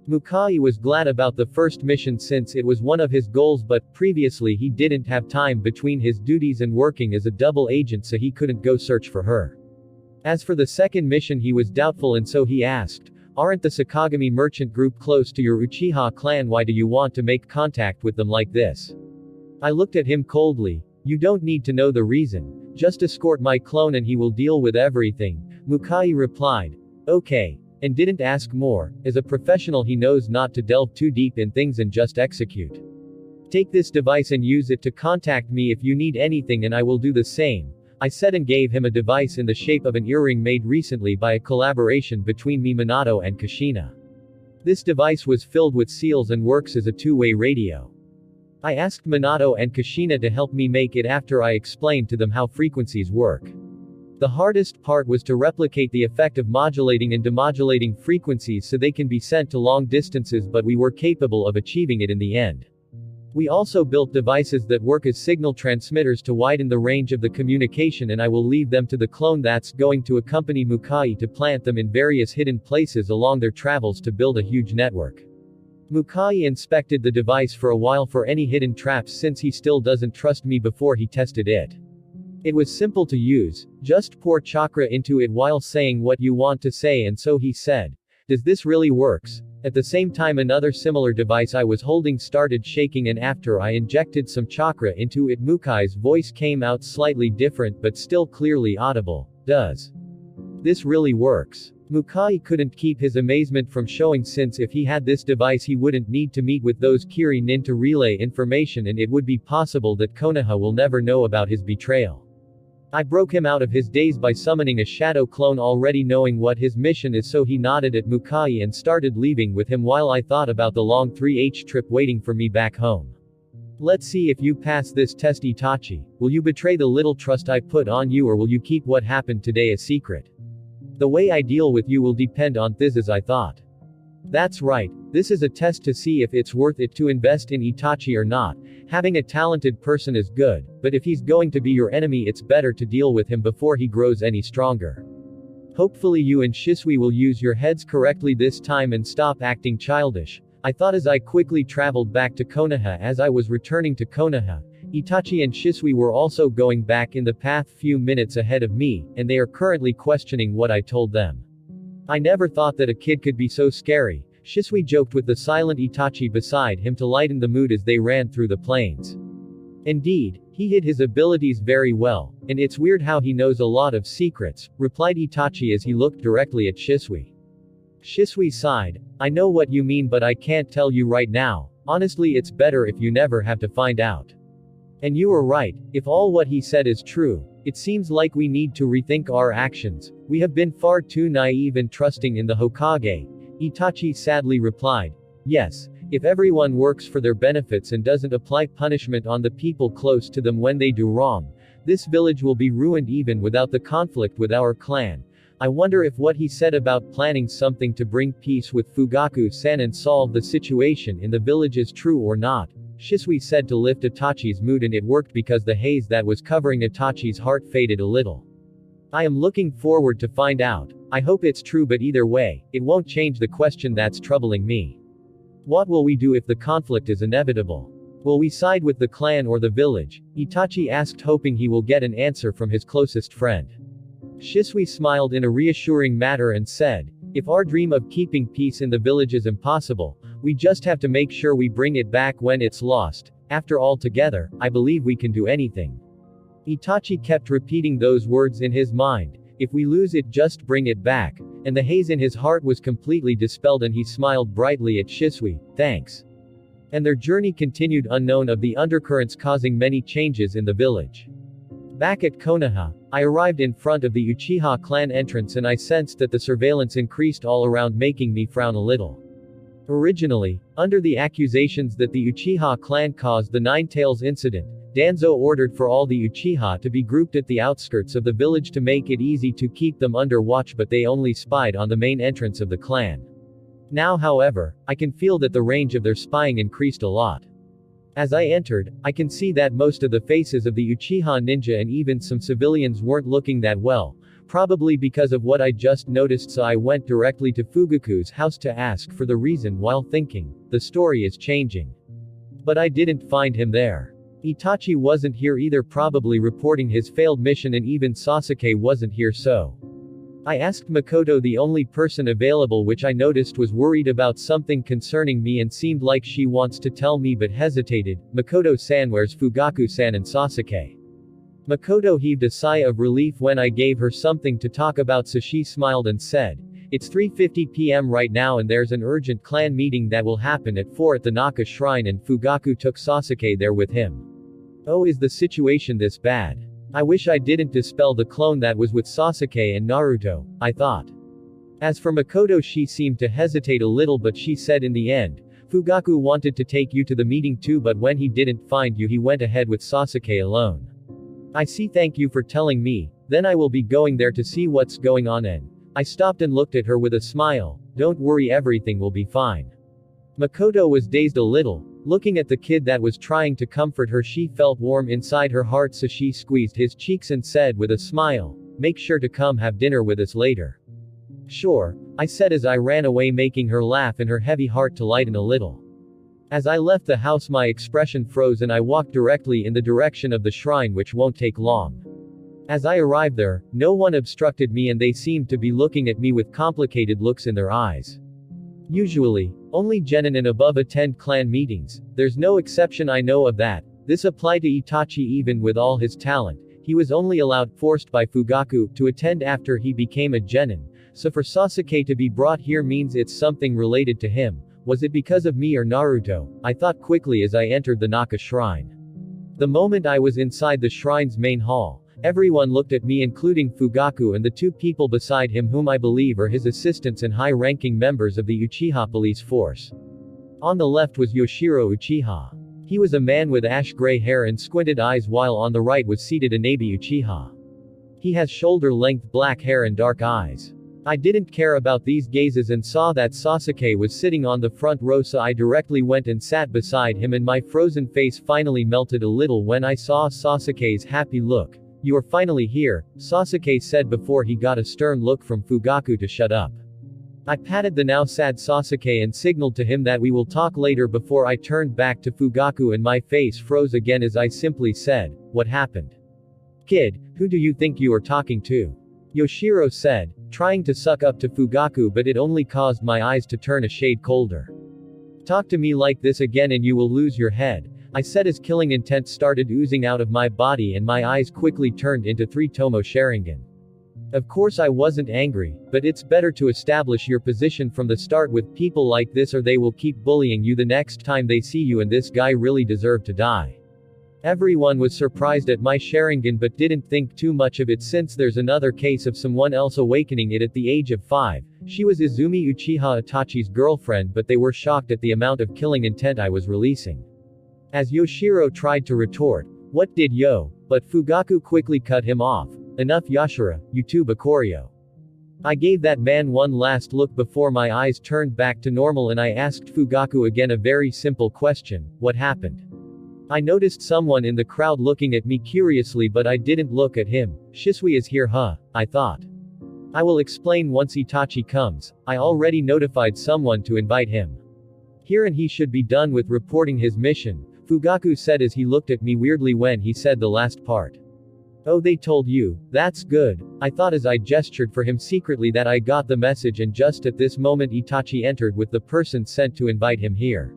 Speaker 1: Mukai was glad about the first mission since it was one of his goals, but previously he didn't have time between his duties and working as a double agent, so he couldn't go search for her. As for the second mission, he was doubtful, and so he asked, "Aren't the Sakagami merchant group close to your Uchiha clan? Why do you want to make contact with them like this?" I looked at him coldly. "You don't need to know the reason. Just escort my clone and he will deal with everything," Mukai replied. "Okay." And didn't ask more. As a professional, he knows not to delve too deep in things and just execute. "Take this device and use it to contact me if you need anything, and I will do the same," I said, and gave him a device in the shape of an earring made recently by a collaboration between me, Minato, and Kushina. This device was filled with seals and works as a two-way radio. I asked Minato and Kushina to help me make it after I explained to them how frequencies work. The hardest part was to replicate the effect of modulating and demodulating frequencies so they can be sent to long distances, but we were capable of achieving it in the end. We also built devices that work as signal transmitters to widen the range of the communication, and I will leave them to the clone that's going to accompany Mukai to plant them in various hidden places along their travels to build a huge network. Mukai inspected the device for a while for any hidden traps since he still doesn't trust me before he tested it. It was simple to use, just pour chakra into it while saying what you want to say, and so he said, "Does this really works?" At the same time, another similar device I was holding started shaking, and after I injected some chakra into it, Mukai's voice came out slightly different but still clearly audible. "Does this really works?" Mukai couldn't keep his amazement from showing, since if he had this device he wouldn't need to meet with those Kirin to relay information, and it would be possible that Konoha will never know about his betrayal. I broke him out of his daze by summoning a shadow clone, already knowing what his mission is, so he nodded at Mukai and started leaving with him while I thought about the long 3H trip waiting for me back home. "Let's see if you pass this test, Itachi. Will you betray the little trust I put on you, or will you keep what happened today a secret? The way I deal with you will depend on this," as I thought. That's right. This is a test to see if it's worth it to invest in Itachi or not. Having a talented person is good, but if he's going to be your enemy, it's better to deal with him before he grows any stronger. Hopefully you and Shisui will use your heads correctly this time and stop acting childish, I thought as I quickly traveled back to Konoha. As I was returning to Konoha, Itachi and Shisui were also going back in the path few minutes ahead of me, and they are currently questioning what I told them. "I never thought that a kid could be so scary," Shisui joked with the silent Itachi beside him to lighten the mood as they ran through the plains. "Indeed, he hid his abilities very well, and it's weird how he knows a lot of secrets," replied Itachi as he looked directly at Shisui. Shisui sighed. "I know what you mean, but I can't tell you right now. Honestly, it's better if you never have to find out. And you are right, if all what he said is true, it seems like we need to rethink our actions. We have been far too naive and trusting in the Hokage," Itachi sadly replied. "Yes, if everyone works for their benefits and doesn't apply punishment on the people close to them when they do wrong, this village will be ruined even without the conflict with our clan. I wonder if what he said about planning something to bring peace with Fugaku-san and solve the situation in the village is true or not," Shisui said to lift Itachi's mood, and it worked because the haze that was covering Itachi's heart faded a little. "I am looking forward to find out. I hope it's true, but either way, it won't change the question that's troubling me. What will we do if the conflict is inevitable? Will we side with the clan or the village?" Itachi asked, hoping he will get an answer from his closest friend. Shisui smiled in a reassuring manner and said, "If our dream of keeping peace in the village is impossible, we just have to make sure we bring it back when it's lost. After all, together, I believe we can do anything." Itachi kept repeating those words in his mind. "If we lose it, just bring it back," and the haze in his heart was completely dispelled, and he smiled brightly at Shisui. "Thanks." And their journey continued, unknown of the undercurrents causing many changes in the village. Back at Konoha, I arrived in front of the Uchiha clan entrance, and I sensed that the surveillance increased all around, making me frown a little. Originally, under the accusations that the Uchiha clan caused the Nine Tails incident, Danzo ordered for all the Uchiha to be grouped at the outskirts of the village to make it easy to keep them under watch, but they only spied on the main entrance of the clan. Now, however, I can feel that the range of their spying increased a lot. As I entered, I can see that most of the faces of the Uchiha ninja and even some civilians weren't looking that well, Probably because of what I just noticed, so I went directly to Fugaku's house to ask for the reason while thinking, the story is changing. But I didn't find him there. Itachi wasn't here either, probably reporting his failed mission, and even Sasuke wasn't here, so I asked Makoto, the only person available, which I noticed was worried about something concerning me and seemed like she wants to tell me but hesitated. Makoto-san, where's Fugaku-san and Sasuke? Makoto heaved a sigh of relief when I gave her something to talk about, so she smiled and said, it's 3:50 p.m. right now and there's an urgent clan meeting that will happen at 4 at the Naka Shrine, and Fugaku took Sasuke there with him. Oh, is the situation this bad? I wish I didn't dispel the clone that was with Sasuke and Naruto, I thought. As for Makoto, she seemed to hesitate a little, but she said in the end, Fugaku wanted to take you to the meeting too, but when he didn't find you he went ahead with Sasuke alone. I see, thank you for telling me, then I will be going there to see what's going on. And I stopped and looked at her with a smile. Don't worry, everything will be fine. Makoto was dazed a little. Looking at the kid that was trying to comfort her, she felt warm inside her heart, so she squeezed his cheeks and said with a smile, make sure to come have dinner with us later. Sure, I said as I ran away, making her laugh and her heavy heart to lighten a little. As I left the house, my expression froze and I walked directly in the direction of the shrine, which won't take long. As I arrived there, no one obstructed me and they seemed to be looking at me with complicated looks in their eyes. Usually, only genin and above attend clan meetings. There's no exception, I know of that. This applied to Itachi. Even with all his talent, he was only allowed, forced by Fugaku, to attend after he became a genin. So for Sasuke to be brought here means it's something related to him. Was it because of me or Naruto? I thought quickly as I entered the Naka Shrine. The moment I was inside the shrine's main hall, everyone looked at me, including Fugaku and the two people beside him whom I believe are his assistants and high-ranking members of the Uchiha police force. On the left was Yoshiro Uchiha. He was a man with ash-gray hair and squinted eyes, while on the right was seated Inabi Uchiha. He has shoulder-length black hair and dark eyes. I didn't care about these gazes and saw that Sasuke was sitting on the front row, so I directly went and sat beside him, and my frozen face finally melted a little when I saw Sasuke's happy look. You are finally here, Sasuke said before he got a stern look from Fugaku to shut up. I patted the now sad Sasuke and signaled to him that we will talk later before I turned back to Fugaku, and my face froze again as I simply said, what happened? Kid, who do you think you are talking to? Yoshiro said, trying to suck up to Fugaku, but it only caused my eyes to turn a shade colder. Talk to me like this again and you will lose your head, I said as killing intent started oozing out of my body and my eyes quickly turned into 3 Tomo Sharingan. Of course I wasn't angry, but it's better to establish your position from the start with people like this, or they will keep bullying you the next time they see you, and this guy really deserved to die. Everyone was surprised at my Sharingan but didn't think too much of it, since there's another case of someone else awakening it at the age of 5. She was Izumi Uchiha, Itachi's girlfriend, but they were shocked at the amount of killing intent I was releasing. As Yoshiro tried to retort, what did yo? But Fugaku quickly cut him off. Enough Yashira, you too Bakurio. I gave that man one last look before my eyes turned back to normal, and I asked Fugaku again a very simple question, what happened? I noticed someone in the crowd looking at me curiously, but I didn't look at him. Shisui is here, huh? I thought. I will explain once Itachi comes. I already notified someone to invite him here and he should be done with reporting his mission, Fugaku said as he looked at me weirdly when he said the last part. Oh, they told you? That's good, I thought as I gestured for him secretly that I got the message, and just at this moment Itachi entered with the person sent to invite him here.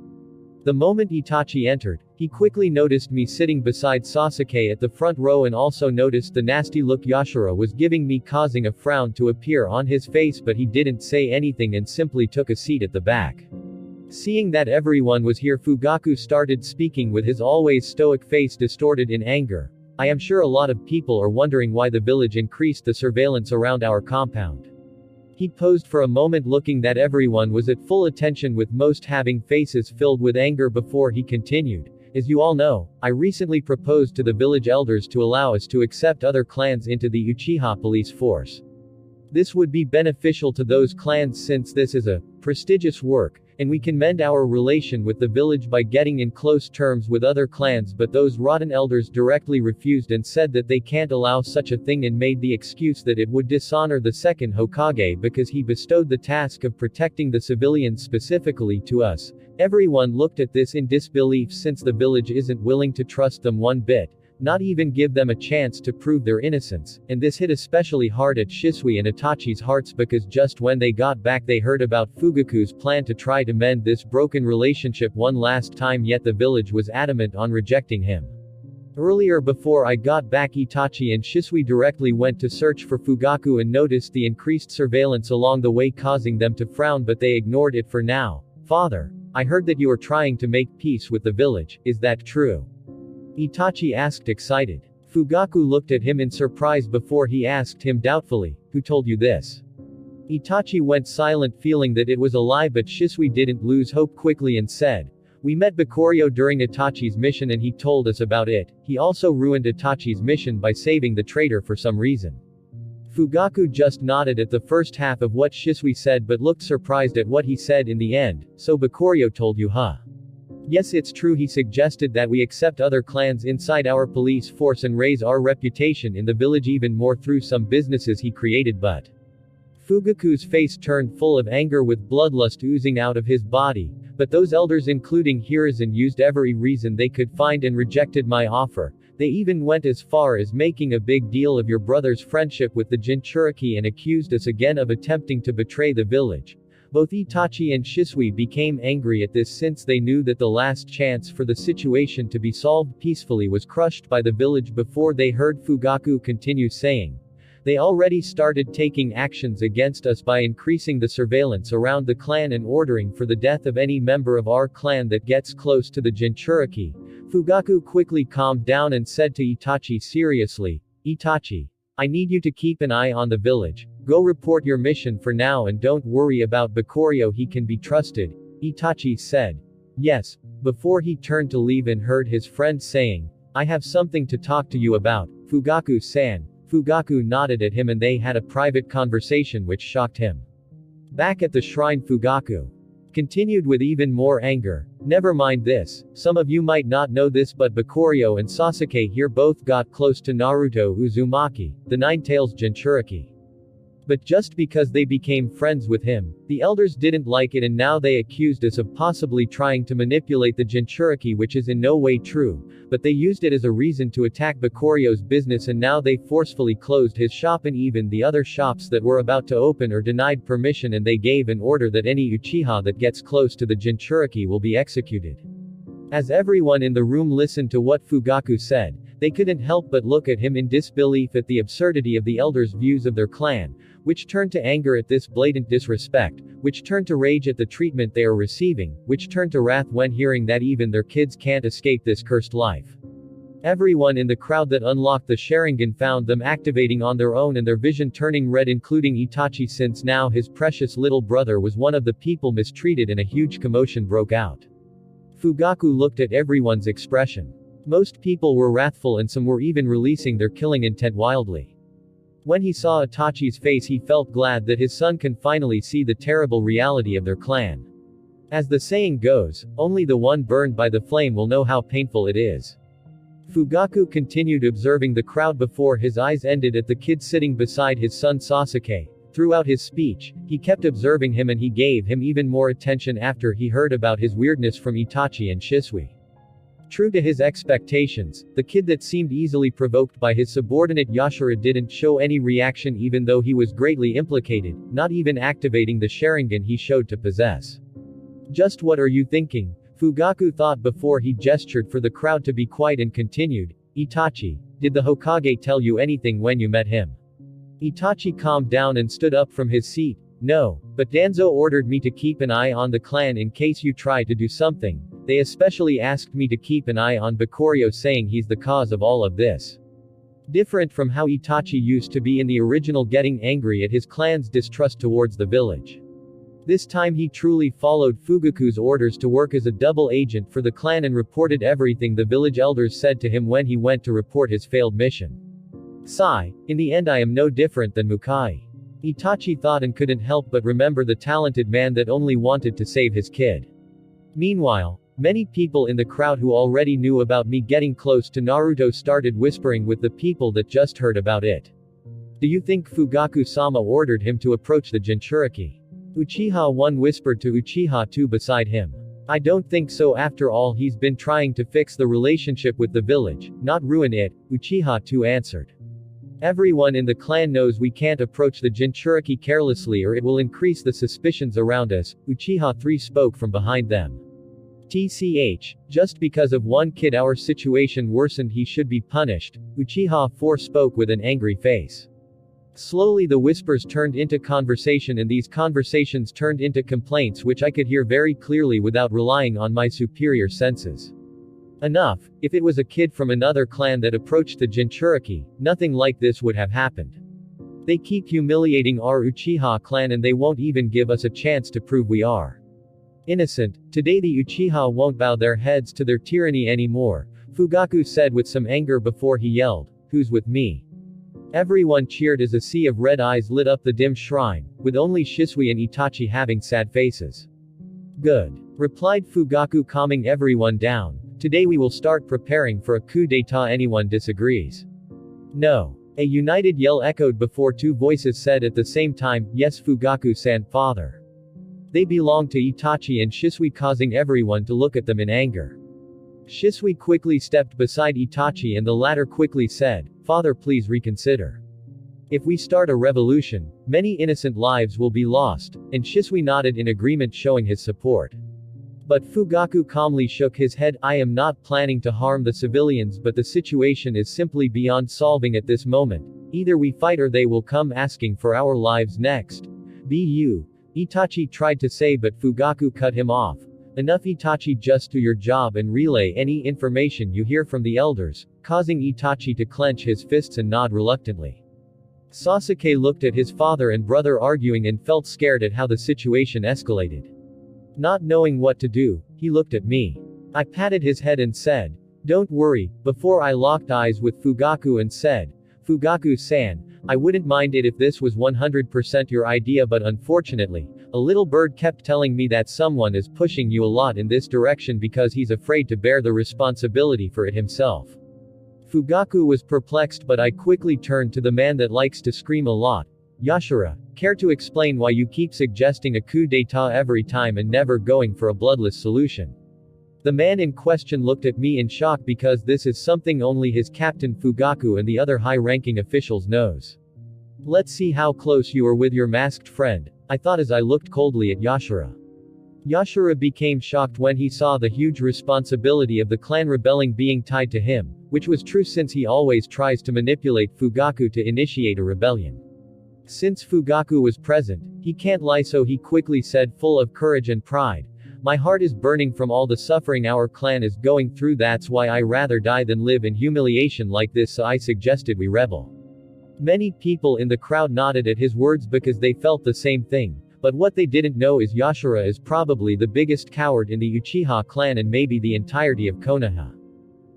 Speaker 1: The moment Itachi entered, he quickly noticed me sitting beside Sasuke at the front row and also noticed the nasty look Yashiro was giving me, causing a frown to appear on his face, but he didn't say anything and simply took a seat at the back. Seeing that everyone was here, Fugaku started speaking with his always stoic face distorted in anger. I am sure a lot of people are wondering why the village increased the surveillance around our compound. He posed for a moment, looking that everyone was at full attention, with most having faces filled with anger, before he continued. As you all know, I recently proposed to the village elders to allow us to accept other clans into the Uchiha police force. This would be beneficial to those clans since this is a prestigious work, and we can mend our relation with the village by getting in close terms with other clans, but those rotten elders directly refused and said that they can't allow such a thing and made the excuse that it would dishonor the second Hokage because he bestowed the task of protecting the civilians specifically to us. Everyone looked at this in disbelief since the village isn't willing to trust them one bit, not even give them a chance to prove their innocence, and this hit especially hard at Shisui and Itachi's hearts because just when they got back they heard about Fugaku's plan to try to mend this broken relationship one last time, yet the village was adamant on rejecting him. Earlier before I got back, Itachi and Shisui directly went to search for Fugaku and noticed the increased surveillance along the way, causing them to frown, but they ignored it for now. Father, I heard that you are trying to make peace with the village, is that true? Itachi asked, excited. Fugaku looked at him in surprise before he asked him doubtfully, who told you this? Itachi went silent, feeling that it was a lie, but Shisui didn't lose hope quickly and said, we met Bakurio during Itachi's mission and he told us about it. He also ruined Itachi's mission by saving the traitor for some reason. Fugaku just nodded at the first half of what Shisui said but looked surprised at what he said in the end. So Bakurio told you, huh? Yes, it's true. He suggested that we accept other clans inside our police force and raise our reputation in the village even more through some businesses he created, but Fugaku's face turned full of anger with bloodlust oozing out of his body. But those elders, including Hiruzen, used every reason they could find and rejected my offer. They even went as far as making a big deal of your brother's friendship with the Jinchuriki and accused us again of attempting to betray the village. Both Itachi and Shisui became angry at this since they knew that the last chance for the situation to be solved peacefully was crushed by the village before they heard Fugaku continue saying, they already started taking actions against us by increasing the surveillance around the clan and ordering for the death of any member of our clan that gets close to the Jinchuriki. Fugaku quickly calmed down and said to Itachi seriously, Itachi, I need you to keep an eye on the village. Go report your mission for now and don't worry about Bakurio, he can be trusted. Itachi said. Yes. Before he turned to leave and heard his friend saying, I have something to talk to you about, Fugaku-san. Fugaku nodded at him and they had a private conversation which shocked him. Back at the shrine, Fugaku continued with even more anger. Never mind this, some of you might not know this, but Bakurio and Sasuke here both got close to Naruto Uzumaki, the Nine-Tails Jinchuriki. But just because they became friends with him, the elders didn't like it and now they accused us of possibly trying to manipulate the Jinchuriki, which is in no way true, but they used it as a reason to attack Bakurio's business and now they forcefully closed his shop and even the other shops that were about to open or denied permission, and they gave an order that any Uchiha that gets close to the Jinchuriki will be executed. As everyone in the room listened to what Fugaku said, they couldn't help but look at him in disbelief at the absurdity of the elders' views of their clan, which turned to anger at this blatant disrespect, which turned to rage at the treatment they are receiving, which turned to wrath when hearing that even their kids can't escape this cursed life. Everyone in the crowd that unlocked the Sharingan found them activating on their own and their vision turning red, including Itachi, since now his precious little brother was one of the people mistreated and a huge commotion broke out. Fugaku looked at everyone's expression. Most people were wrathful and some were even releasing their killing intent wildly. When he saw Itachi's face, he felt glad that his son can finally see the terrible reality of their clan. As the saying goes, only the one burned by the flame will know how painful it is. Fugaku continued observing the crowd before his eyes ended at the kid sitting beside his son Sasuke. Throughout his speech, he kept observing him and he gave him even more attention after he heard about his weirdness from Itachi and Shisui. True to his expectations, the kid that seemed easily provoked by his subordinate Yashara didn't show any reaction even though he was greatly implicated, not even activating the Sharingan he showed to possess. Just what are you thinking? Fugaku thought before he gestured for the crowd to be quiet and continued, Itachi, did the Hokage tell you anything when you met him? Itachi calmed down and stood up from his seat. No, but Danzo ordered me to keep an eye on the clan in case you try to do something. They especially asked me to keep an eye on Bakurio, saying he's the cause of all of this. Different from how Itachi used to be in the original, getting angry at his clan's distrust towards the village. This time he truly followed Fugaku's orders to work as a double agent for the clan and reported everything the village elders said to him when he went to report his failed mission. Sigh, in the end I am no different than Mukai. Itachi thought and couldn't help but remember the talented man that only wanted to save his kid. Meanwhile, many people in the crowd who already knew about me getting close to Naruto started whispering with the people that just heard about it. Do you think Fugaku-sama ordered him to approach the Jinchuriki? Uchiha 1 whispered to Uchiha 2 beside him. I don't think so, after all he's been trying to fix the relationship with the village, not ruin it, Uchiha 2 answered. Everyone in the clan knows we can't approach the Jinchuriki carelessly or it will increase the suspicions around us, Uchiha 3 spoke from behind them. TCH, just because of one kid our situation worsened, he should be punished, Uchiha 4 spoke with an angry face. Slowly the whispers turned into conversation and these conversations turned into complaints which I could hear very clearly without relying on my superior senses. Enough, if it was a kid from another clan that approached the Jinchuriki, nothing like this would have happened. They keep humiliating our Uchiha clan and they won't even give us a chance to prove we are innocent. Today the Uchiha won't bow their heads to their tyranny anymore, Fugaku said with some anger before he yelled, "Who's with me?" Everyone cheered as a sea of red eyes lit up the dim shrine, with only Shisui and Itachi having sad faces. Good, replied Fugaku, calming everyone down. Today we will start preparing for a coup d'etat. Anyone disagrees? No. A united yell echoed before two voices said at the same time, yes Fugaku-san, father. They belonged to Itachi and Shisui, causing everyone to look at them in anger. Shisui quickly stepped beside Itachi and the latter quickly said, "Father, please reconsider. If we start a revolution, many innocent lives will be lost," and Shisui nodded in agreement, showing his support. But Fugaku calmly shook his head. I am not planning to harm the civilians, but the situation is simply beyond solving at this moment. Either we fight or they will come asking for our lives next. Bu. Itachi tried to say, but Fugaku cut him off. Enough, Itachi, just do your job and relay any information you hear from the elders, causing Itachi to clench his fists and nod reluctantly. Sasuke looked at his father and brother arguing and felt scared at how the situation escalated. Not knowing what to do, he looked at me. I patted his head and said, "Don't worry," before I locked eyes with Fugaku and said, "Fugaku-san, I wouldn't mind it if this was 100% your idea, but unfortunately, a little bird kept telling me that someone is pushing you a lot in this direction because he's afraid to bear the responsibility for it himself." Fugaku was perplexed, but I quickly turned to the man that likes to scream a lot. Yashira, care to explain why you keep suggesting a coup d'etat every time and never going for a bloodless solution? The man in question looked at me in shock because this is something only his captain Fugaku and the other high-ranking officials knows. Let's see how close you are with your masked friend, I thought as I looked coldly at Yashira. Yashira became shocked when he saw the huge responsibility of the clan rebelling being tied to him, which was true since he always tries to manipulate Fugaku to initiate a rebellion. Since Fugaku was present, he can't lie, so he quickly said, full of courage and pride, "My heart is burning from all the suffering our clan is going through. That's why I rather die than live in humiliation like this, so I suggested we rebel." Many people in the crowd nodded at his words because they felt the same thing, but what they didn't know is Yashira is probably the biggest coward in the Uchiha clan and maybe the entirety of Konoha.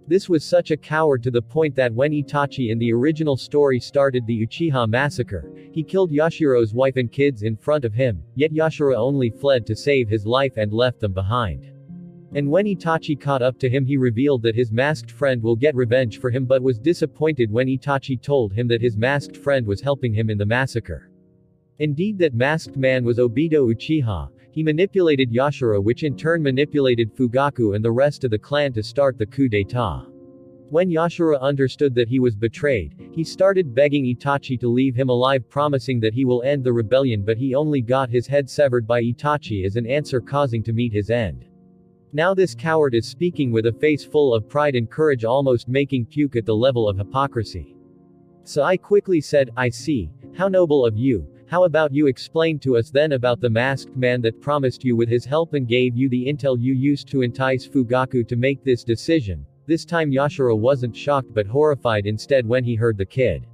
Speaker 1: This was such a coward to the point that when Itachi in the original story started the Uchiha massacre, he killed Yashiro's wife and kids in front of him, yet Yashira only fled to save his life and left them behind. And when Itachi caught up to him, he revealed that his masked friend will get revenge for him, but was disappointed when Itachi told him that his masked friend was helping him in the massacre. Indeed, that masked man was Obito Uchiha. He manipulated Yashira, which in turn manipulated Fugaku and the rest of the clan to start the coup d'etat. When Yashira understood that he was betrayed, he started begging Itachi to leave him alive, promising that he will end the rebellion, but he only got his head severed by Itachi as an answer, causing to meet his end. Now this coward is speaking with a face full of pride and courage, almost making puke at the level of hypocrisy. So I quickly said, "I see. How noble of you. How about you explain to us then about the masked man that promised you with his help and gave you the intel you used to entice Fugaku to make this decision?" This time Yashira wasn't shocked but horrified instead when he heard the kid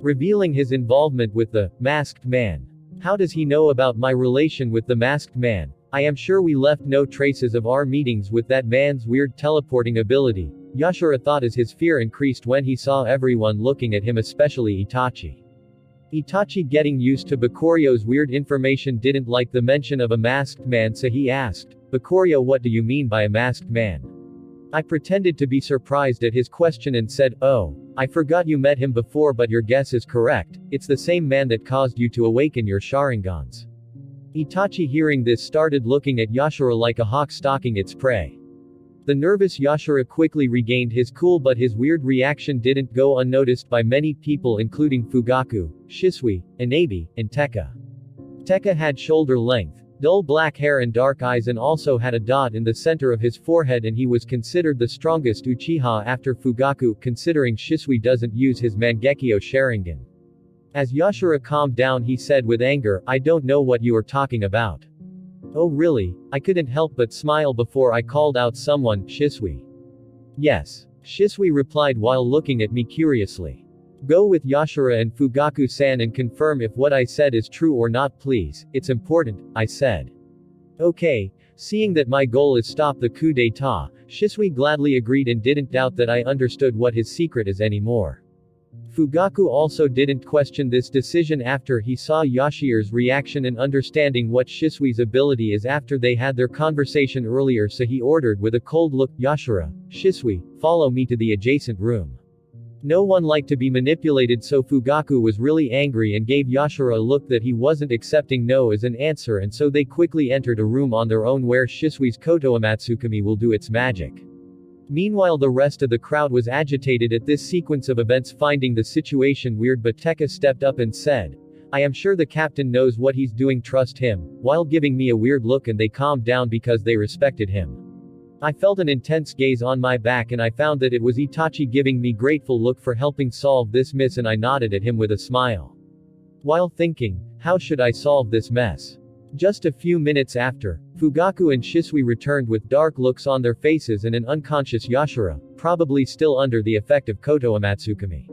Speaker 1: revealing his involvement with the masked man. "How does he know about my relation with the masked man? I am sure we left no traces of our meetings with that man's weird teleporting ability," Yashira thought as his fear increased when he saw everyone looking at him, especially Itachi. Itachi, getting used to Bakuryo's weird information, didn't like the mention of a masked man, so he asked, "Bakuryo, what do you mean by a masked man?" I pretended to be surprised at his question and said, "Oh, I forgot you met him before, but your guess is correct. It's the same man that caused you to awaken your Sharingans." Itachi, hearing this, started looking at Yashara like a hawk stalking its prey. The nervous Yashara quickly regained his cool, but his weird reaction didn't go unnoticed by many people, including Fugaku, Shisui, Inabi, and Tekka. Tekka had shoulder-length, dull black hair and dark eyes, and also had a dot in the center of his forehead, and he was considered the strongest Uchiha after Fugaku, considering Shisui doesn't use his Mangekyo Sharingan. As Yashara calmed down, he said with anger, "I don't know what you are talking about." "Oh really?" I couldn't help but smile before I called out, "Someone, Shisui." "Yes," Shisui replied while looking at me curiously. "Go with Yashara and Fugaku-san and confirm if what I said is true or not, please. It's important," I said. "Okay." Seeing that my goal is stop the coup d'etat, Shisui gladly agreed and didn't doubt that I understood what his secret is anymore. Fugaku also didn't question this decision after he saw Yashira's reaction and understanding what Shisui's ability is after they had their conversation earlier, so he ordered with a cold look, "Yashira, Shisui, follow me to the adjacent room." No one liked to be manipulated, so Fugaku was really angry and gave Yashira a look that he wasn't accepting no as an answer, and so they quickly entered a room on their own where Shisui's Koto Amatsukami will do its magic. Meanwhile, the rest of the crowd was agitated at this sequence of events, finding the situation weird, but Tekka stepped up and said, "I am sure the captain knows what he's doing, trust him," while giving me a weird look, and they calmed down because they respected him. I felt an intense gaze on my back, and I found that it was Itachi giving me grateful look for helping solve this mess, and I nodded at him with a smile. While thinking, how should I solve this mess? Just a few minutes after, Fugaku and Shisui returned with dark looks on their faces and an unconscious Yashira, probably still under the effect of Koto Amatsukami.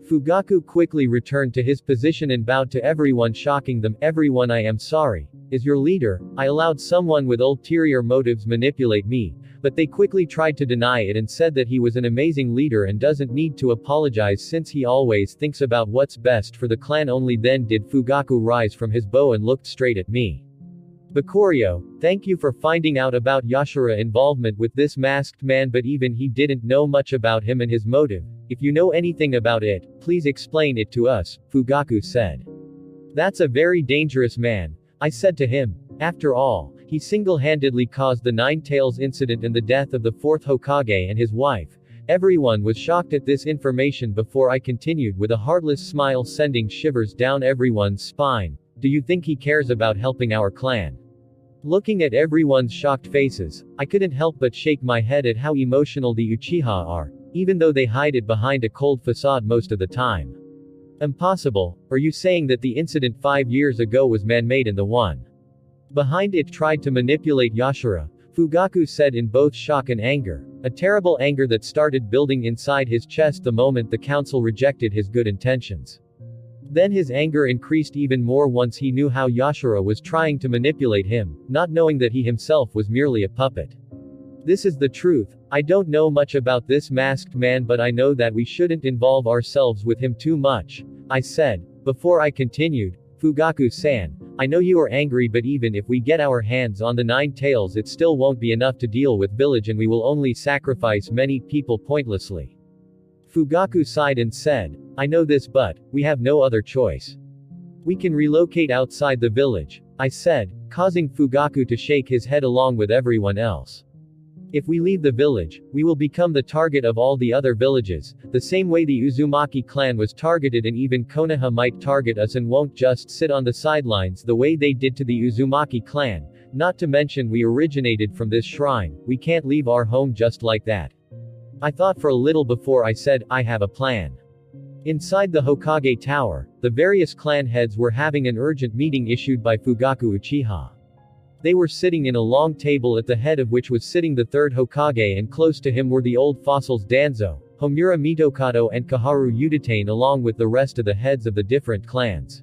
Speaker 1: Fugaku quickly returned to his position and bowed to everyone, shocking them. "Everyone, I am sorry. As your leader, I allowed someone with ulterior motives manipulate me, but they quickly tried to deny it and said that he was an amazing leader and doesn't need to apologize since he always thinks about what's best for the clan." Only then did Fugaku rise from his bow and looked straight at me. "Bakuryo, thank you for finding out about Yashira's involvement with this masked man, but even he didn't know much about him and his motive. If you know anything about it, please explain it to us," Fugaku said. "That's a very dangerous man," I said to him. "After all, he single-handedly caused the Nine Tails incident and the death of the fourth Hokage and his wife." Everyone was shocked at this information before I continued with a heartless smile, sending shivers down everyone's spine. "Do you think he cares about helping our clan?" Looking at everyone's shocked faces, I couldn't help but shake my head at how emotional the Uchiha are, even though they hide it behind a cold facade most of the time. "Impossible. Are you saying that the incident 5 years ago was man-made and the one behind it tried to manipulate Yashira?" Fugaku said in both shock and anger. A terrible anger that started building inside his chest the moment the council rejected his good intentions. Then his anger increased even more once he knew how Yashira was trying to manipulate him, not knowing that he himself was merely a puppet. "This is the truth. I don't know much about this masked man, but I know that we shouldn't involve ourselves with him too much," I said. Before I continued, "Fugaku-san, I know you are angry, but even if we get our hands on the Nine Tails, it still won't be enough to deal with village, and we will only sacrifice many people pointlessly." Fugaku sighed and said, "I know this, but we have no other choice. We can relocate outside the village," I said, causing Fugaku to shake his head along with everyone else. "If we leave the village, we will become the target of all the other villages, the same way the Uzumaki clan was targeted, and even Konoha might target us and won't just sit on the sidelines the way they did to the Uzumaki clan. Not to mention we originated from this shrine, we can't leave our home just like that." I thought for a little before I said, "I have a plan." Inside the Hokage Tower, the various clan heads were having an urgent meeting issued by Fugaku Uchiha. They were sitting in a long table at the head of which was sitting the third Hokage, and close to him were the old fossils Danzo, Homura Mitokado and Kaharu Uditane, along with the rest of the heads of the different clans.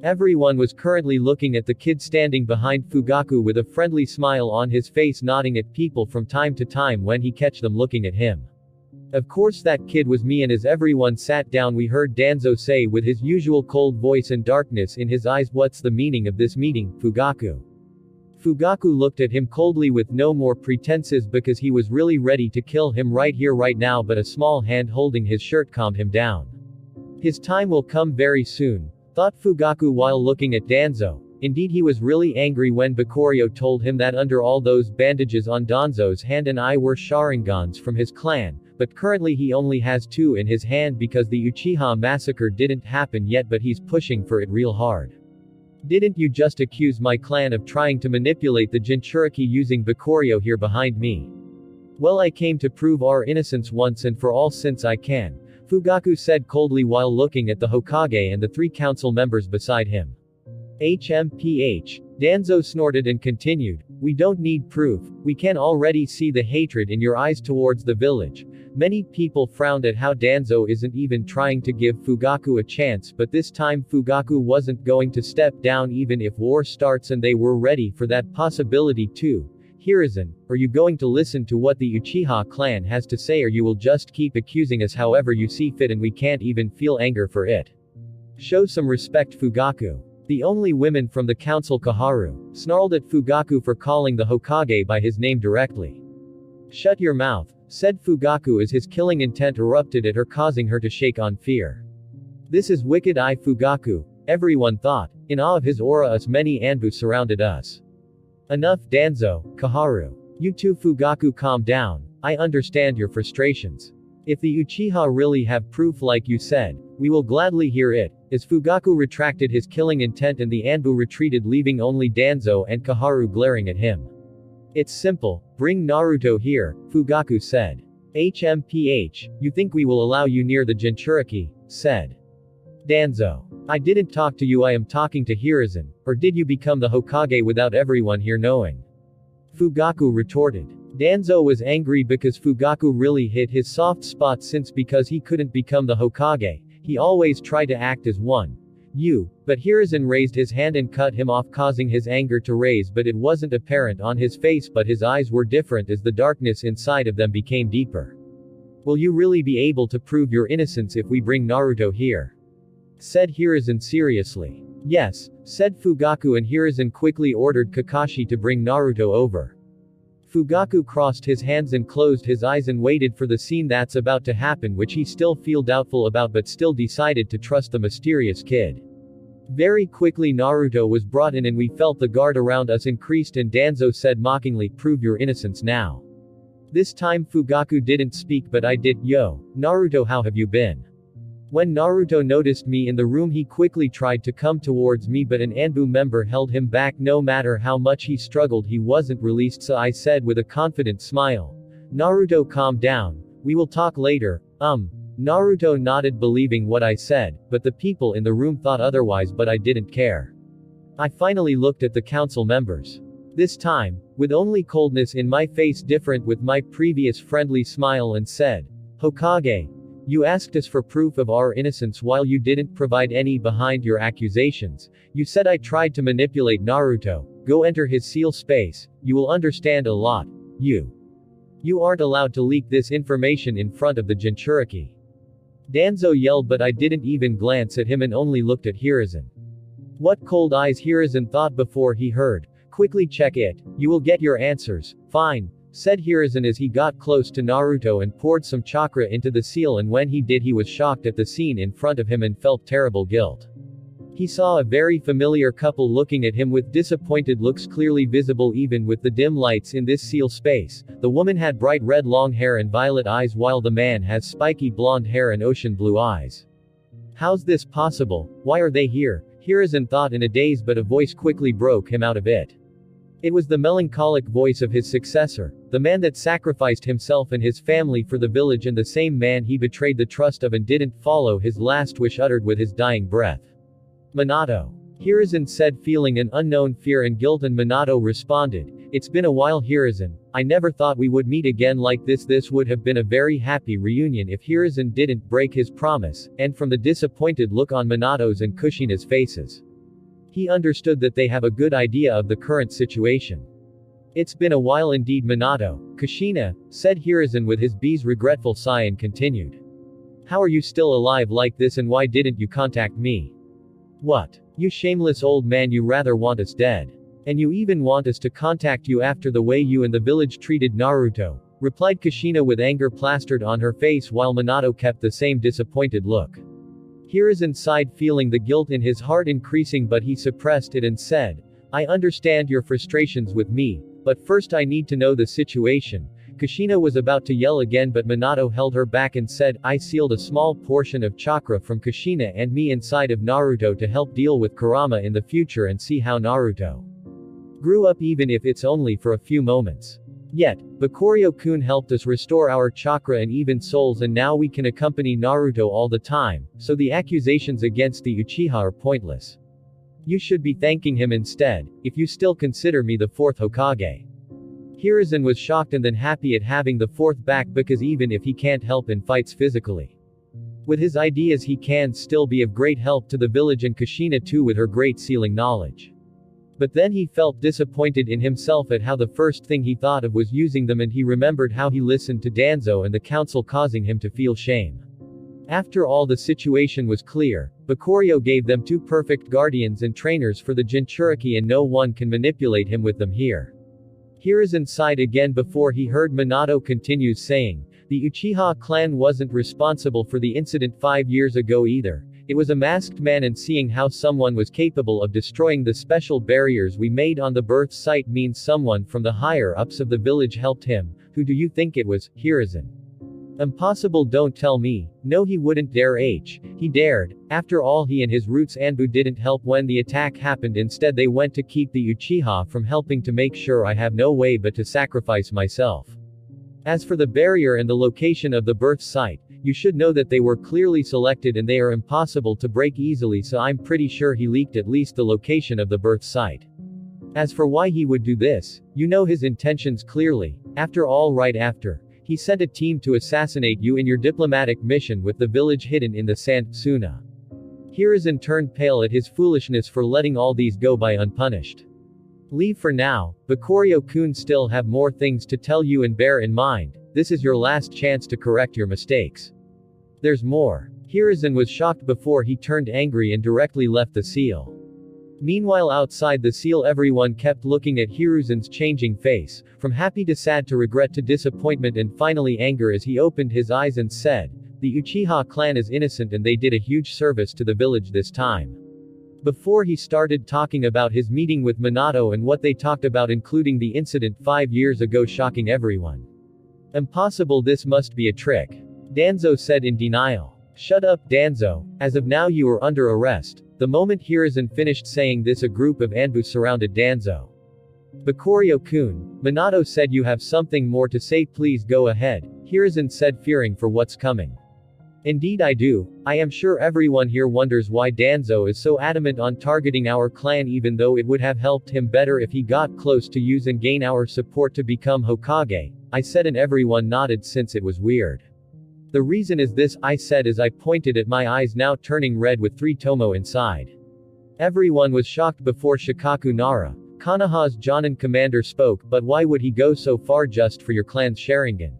Speaker 1: Everyone was currently looking at the kid standing behind Fugaku with a friendly smile on his face, nodding at people from time to time when he catch them looking at him. Of course that kid was me, and as everyone sat down we heard Danzo say with his usual cold voice and darkness in his eyes, "What's the meaning of this meeting, Fugaku?" Fugaku looked at him coldly with no more pretenses because he was really ready to kill him right here right now, but a small hand holding his shirt calmed him down. His time will come very soon, thought Fugaku while looking at Danzo. Indeed, he was really angry when Bakurio told him that under all those bandages on Danzo's hand and eye were Sharingans from his clan, but currently he only has 2 in his hand because the Uchiha massacre didn't happen yet, but he's pushing for it real hard. Didn't you just accuse my clan of trying to manipulate the Jinchuriki using Bakurio here behind me? Well, I came to prove our innocence once and for all since I can, Fugaku said coldly while looking at the Hokage and the 3 council members beside him. HMPH. Danzo snorted and continued, "We don't need proof, we can already see the hatred in your eyes towards the village." Many people frowned at how Danzo isn't even trying to give Fugaku a chance, but this time Fugaku wasn't going to step down even if war starts, and they were ready for that possibility too. "Hiruzen, are you going to listen to what the Uchiha clan has to say, or you will just keep accusing us however you see fit and we can't even feel anger for it? Show some respect, Fugaku." The only women from the council, Kaharu, snarled at Fugaku for calling the Hokage by his name directly. "Shut your mouth," said Fugaku as his killing intent erupted at her, causing her to shake on fear. "This is wicked eye Fugaku," everyone thought. In awe of his aura, us many Anbu surrounded us. "Enough, Danzo, Kaharu. You too, Fugaku, calm down. I understand your frustrations. If the Uchiha really have proof like you said, we will gladly hear it." As Fugaku retracted his killing intent and the Anbu retreated, leaving only Danzo and Kaharu glaring at him. "It's simple, bring Naruto here," Fugaku said. "HMPH, you think we will allow you near the Jinchuriki?" said Danzo. "I didn't talk to you, I am talking to Hiruzen, or did you become the Hokage without everyone here knowing?" Fugaku retorted. Danzo was angry because Fugaku really hit his soft spot, since because he couldn't become the Hokage, he always tried to act as one. But Hiruzen raised his hand and cut him off, causing his anger to raise, but it wasn't apparent on his face, but his eyes were different as the darkness inside of them became deeper. "Will you really be able to prove your innocence if we bring Naruto here?" said Hiruzen seriously. "Yes," said Fugaku, and Hiruzen quickly ordered Kakashi to bring Naruto over. Fugaku crossed his hands and closed his eyes and waited for the scene that's about to happen, which he still feel doubtful about but still decided to trust the mysterious kid. Very quickly Naruto was brought in and we felt the guard around us increased, and Danzo said mockingly, "Prove your innocence now." This time Fugaku didn't speak, but I did. "Yo, Naruto, how have you been?" When Naruto noticed me in the room, he quickly tried to come towards me, but an Anbu member held him back. No matter how much he struggled, he wasn't released, so I said with a confident smile, "Naruto, calm down. We will talk later." Naruto nodded, believing what I said, but the people in the room thought otherwise, but I didn't care. I finally looked at the council members. This time, with only coldness in my face different with my previous friendly smile, and said, "Hokage, you asked us for proof of our innocence while you didn't provide any behind your accusations. You said I tried to manipulate Naruto. Go enter his seal space. You will understand a lot. You aren't allowed to leak this information in front of the Jinchuriki." Danzo yelled, but I didn't even glance at him and only looked at Hiruzen. What cold eyes, Hiruzen thought before he heard. "Quickly check it. You will get your answers." "Fine," said Hiruzen as he got close to Naruto and poured some chakra into the seal, and when he did he was shocked at the scene in front of him and felt terrible guilt. He saw a very familiar couple looking at him with disappointed looks clearly visible even with the dim lights in this seal space. The woman had bright red long hair and violet eyes, while the man has spiky blonde hair and ocean blue eyes. How's this possible? Why are they here? Hiruzen thought in a daze, but a voice quickly broke him out of it. It was the melancholic voice of his successor, the man that sacrificed himself and his family for the village, and the same man he betrayed the trust of and didn't follow his last wish uttered with his dying breath. Minato. Hiruzen said, feeling an unknown fear and guilt, and Minato responded, "It's been a while, Hiruzen. I never thought we would meet again like this. This would have been a very happy reunion if Hiruzen didn't break his promise," and from the disappointed look on Minato's and Kushina's faces, he understood that they have a good idea of the current situation. It's been a while indeed, Minato, Kushina, said Hiruzen with his bee's regretful sigh and continued. How are you still alive like this and why didn't you contact me? What? You shameless old man, you rather want us dead. And you even want us to contact you after the way you and the village treated Naruto, replied Kushina with anger plastered on her face while Minato kept the same disappointed look. Hiruzen sighed, feeling the guilt in his heart increasing, but he suppressed it and said, I understand your frustrations with me, but first I need to know the situation. Kushina was about to yell again, but Minato held her back and said, I sealed a small portion of chakra from Kushina and me inside of Naruto to help deal with Kurama in the future and see how Naruto grew up, even if it's only for a few moments. Yet, Bakurio-kun helped us restore our chakra and even souls, and now we can accompany Naruto all the time, so the accusations against the Uchiha are pointless. You should be thanking him instead, if you still consider me the fourth Hokage. Hiruzen was shocked and then happy at having the fourth back, because even if he can't help in fights physically, with his ideas he can still be of great help to the village and Kushina too with her great sealing knowledge. But then he felt disappointed in himself at how the first thing he thought of was using them, and he remembered how he listened to Danzo and the council, causing him to feel shame. After all, the situation was clear. Bakurio gave them two perfect guardians and trainers for the Jinchuriki, and no one can manipulate him with them here. Hiruzen sighed again before he heard Minato continue saying, the Uchiha clan wasn't responsible for the incident 5 years ago either. It was a masked man, and seeing how someone was capable of destroying the special barriers we made on the birth site means someone from the higher-ups of the village helped him. Who do you think it was, Hiruzen? Impossible, don't tell me. No, he wouldn't dare. He dared. After all, he and his roots Anbu didn't help when the attack happened. Instead they went to keep the Uchiha from helping, to make sure I have no way but to sacrifice myself. As for the barrier and the location of the birth site, you should know that they were clearly selected and they are impossible to break easily, so I'm pretty sure he leaked at least the location of the birth site. As for why he would do this, you know his intentions clearly. After all, right after he sent a team to assassinate you in your diplomatic mission with the village hidden in the sand, Suna. Hiruzen turned pale at his foolishness for letting all these go by unpunished. Leave for now. Bakurio-kun still have more things to tell you, and bear in mind, this is your last chance to correct your mistakes. There's more. Hiruzen was shocked before he turned angry and directly left the seal. Meanwhile, outside the seal, everyone kept looking at Hiruzen's changing face, from happy to sad to regret to disappointment and finally anger, as he opened his eyes and said, the Uchiha clan is innocent and they did a huge service to the village this time. Before he started talking about his meeting with Minato and what they talked about, including the incident 5 years ago, shocking everyone. Impossible, this must be a trick. Danzo said in denial. Shut up, Danzo. As of now you are under arrest. The moment Hiruzen finished saying this, a group of Anbu surrounded Danzo. Bakurio-kun, Minato said you have something more to say, please go ahead, Hiruzen said, fearing for what's coming. Indeed I do. I am sure everyone here wonders why Danzo is so adamant on targeting our clan, even though it would have helped him better if he got close to use and gain our support to become Hokage, I said, and everyone nodded since it was weird. The reason is this, I said as I pointed at my eyes now turning red with 3 tomo inside. Everyone was shocked before Shikaku Nara, Konoha's Jonin commander, spoke, but why would he go so far just for your clan's Sharingan?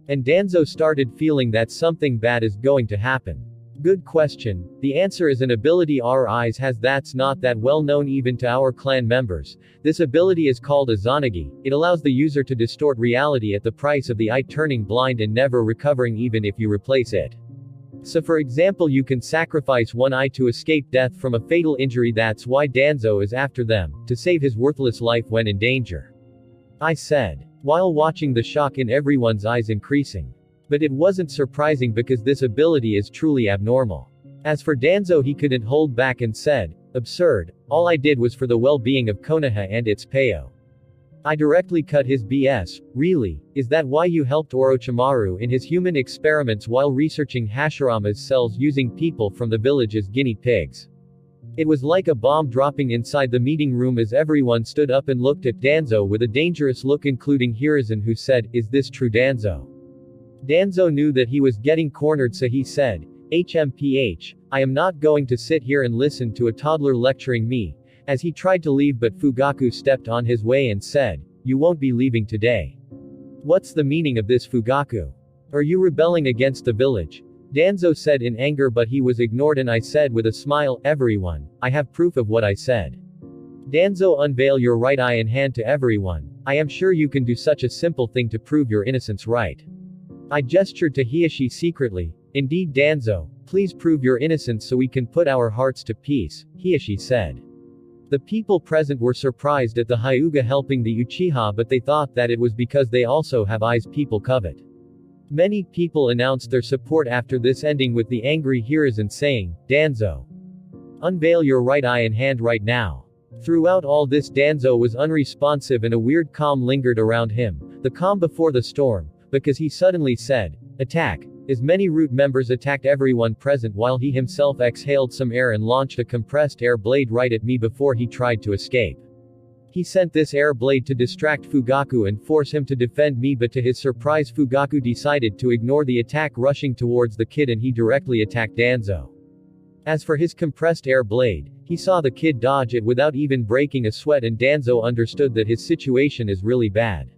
Speaker 1: And Danzo started feeling that something bad is going to happen. Good question. The answer is an ability our eyes has that's not that well known even to our clan members. This ability is called a Zanagi. It allows the user to distort reality at the price of the eye turning blind and never recovering even if you replace it. So for example, you can sacrifice one eye to escape death from a fatal injury. That's why Danzo is after them, to save his worthless life when in danger, I said, while watching the shock in everyone's eyes increasing. But it wasn't surprising because this ability is truly abnormal. As for Danzo, he couldn't hold back and said, absurd, all I did was for the well-being of Konoha and its Peyo. I directly cut his BS. Really? Is that why you helped Orochimaru in his human experiments while researching Hashirama's cells using people from the village as guinea pigs? It was like a bomb dropping inside the meeting room as everyone stood up and looked at Danzo with a dangerous look, including Hiruzen, who said, is this true, Danzo? Danzo knew that he was getting cornered, so he said, HMPH, I am not going to sit here and listen to a toddler lecturing me, as he tried to leave, but Fugaku stepped on his way and said, you won't be leaving today. What's the meaning of this, Fugaku? Are you rebelling against the village? Danzo said in anger, but he was ignored, and I said with a smile, everyone, I have proof of what I said. Danzo, unveil your right eye and hand to everyone. I am sure you can do such a simple thing to prove your innocence, right? I gestured to Hiashi secretly. Indeed, Danzo, please prove your innocence so we can put our hearts to peace, Hiashi said. The people present were surprised at the Hyuga helping the Uchiha, but they thought that it was because they also have eyes people covet. Many people announced their support after this, ending with the angry Hiruzen saying, Danzo, unveil your right eye and hand right now. Throughout all this, Danzo was unresponsive and a weird calm lingered around him, the calm before the storm, because he suddenly said, attack. As many root members attacked everyone present while he himself exhaled some air and launched a compressed air blade right at me before he tried to escape. He sent this air blade to distract Fugaku and force him to defend me, but to his surprise Fugaku decided to ignore the attack, rushing towards the kid, and he directly attacked Danzo. As for his compressed air blade, he saw the kid dodge it without even breaking a sweat, and Danzo understood that his situation is really bad.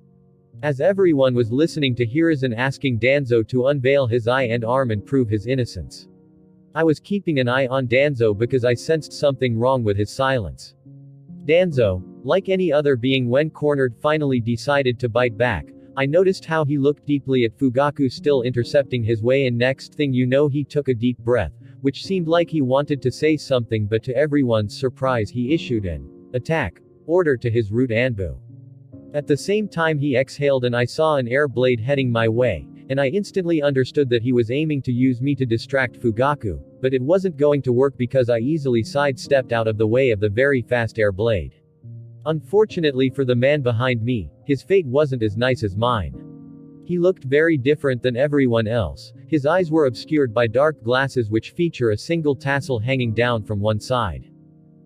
Speaker 1: As everyone was listening to Hiruzen asking Danzo to unveil his eye and arm and prove his innocence, I was keeping an eye on Danzo because I sensed something wrong with his silence. Danzo, like any other being when cornered, finally decided to bite back. I noticed how he looked deeply at Fugaku, still intercepting his way, and next thing you know he took a deep breath, which seemed like he wanted to say something, but to everyone's surprise he issued an attack order to his root Anbu. At the same time he exhaled and I saw an air blade heading my way, and I instantly understood that he was aiming to use me to distract Fugaku, but it wasn't going to work because I easily sidestepped out of the way of the very fast air blade. Unfortunately for the man behind me, his fate wasn't as nice as mine. He looked very different than everyone else. His eyes were obscured by dark glasses which feature a single tassel hanging down from one side.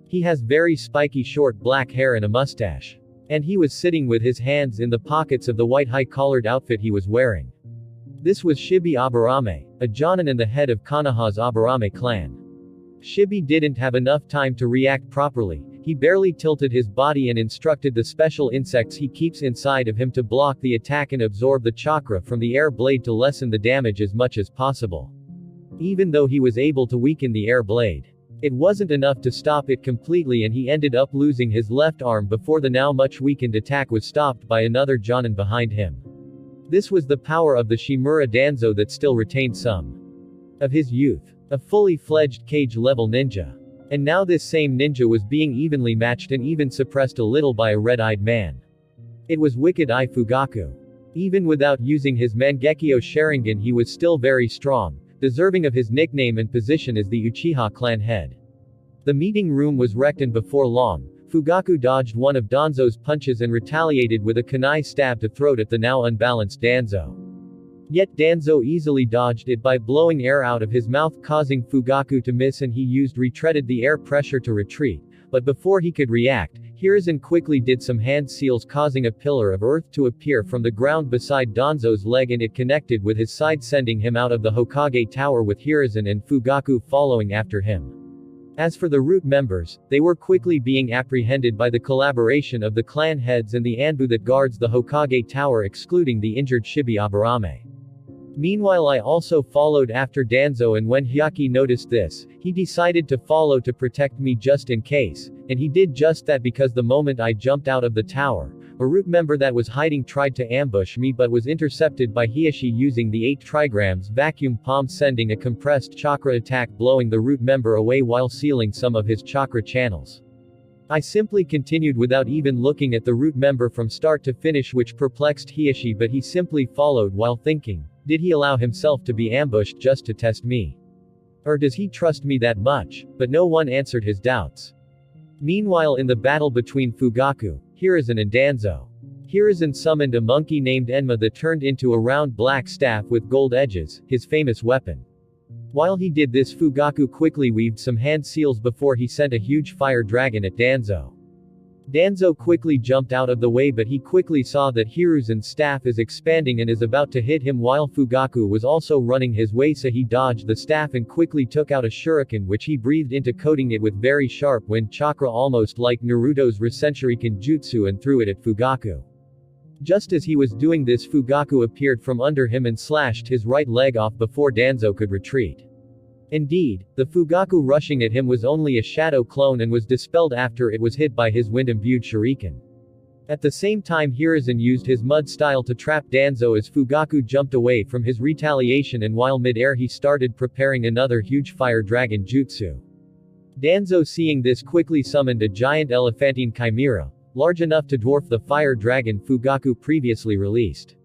Speaker 1: He has very spiky short black hair and a mustache. And he was sitting with his hands in the pockets of the white high-collared outfit he was wearing. This was Shibi Aburame, a Jonin and the head of Konoha's Aburame clan. Shibi didn't have enough time to react properly. He barely tilted his body and instructed the special insects he keeps inside of him to block the attack and absorb the chakra from the air blade to lessen the damage as much as possible. Even though he was able to weaken the air blade, it wasn't enough to stop it completely, and he ended up losing his left arm before the now much weakened attack was stopped by another Jonin behind him. This was the power of the Shimura Danzo that still retained some of his youth. A fully fledged cage-level ninja. And now this same ninja was being evenly matched and even suppressed a little by a red-eyed man. It was Wicked Eye Fugaku. Even without using his Mangekyo Sharingan he was still very strong, deserving of his nickname and position as the Uchiha clan head. The meeting room was wrecked, and before long, Fugaku dodged one of Danzo's punches and retaliated with a kunai stab to throat at the now unbalanced Danzo. Yet Danzo easily dodged it by blowing air out of his mouth, causing Fugaku to miss, and he retreaded the air pressure to retreat. But before he could react, Hiruzen quickly did some hand seals, causing a pillar of earth to appear from the ground beside Danzo's leg, and it connected with his side, sending him out of the Hokage tower with Hiruzen and Fugaku following after him. As for the root members, they were quickly being apprehended by the collaboration of the clan heads and the Anbu that guards the Hokage tower, excluding the injured Shibi Aburame. Meanwhile I also followed after Danzo, and when Hyaki noticed this, he decided to follow to protect me just in case, and he did just that because the moment I jumped out of the tower, a root member that was hiding tried to ambush me but was intercepted by Hiashi using the 8 trigrams vacuum palm, sending a compressed chakra attack blowing the root member away while sealing some of his chakra channels. I simply continued without even looking at the root member from start to finish, which perplexed Hiashi, but he simply followed while thinking, did he allow himself to be ambushed just to test me? Or does he trust me that much? But no one answered his doubts. Meanwhile, in the battle between Fugaku, Hiruzen and Danzo, Hiruzen summoned a monkey named Enma that turned into a round black staff with gold edges, his famous weapon. While he did this, Fugaku quickly weaved some hand seals before he sent a huge fire dragon at Danzo. Danzo quickly jumped out of the way, but he quickly saw that Hiruzen's staff is expanding and is about to hit him while Fugaku was also running his way, so he dodged the staff and quickly took out a shuriken which he breathed into, coating it with very sharp wind chakra almost like Naruto's Rasenshuriken jutsu, and threw it at Fugaku. Just as he was doing this, Fugaku appeared from under him and slashed his right leg off before Danzo could retreat. Indeed, the Fugaku rushing at him was only a shadow clone and was dispelled after it was hit by his wind-imbued shuriken. At the same time, Hiruzen used his mud style to trap Danzo as Fugaku jumped away from his retaliation, and while mid-air he started preparing another huge fire dragon jutsu. Danzo, seeing this, quickly summoned a giant elephantine chimera, large enough to dwarf the fire dragon Fugaku previously released.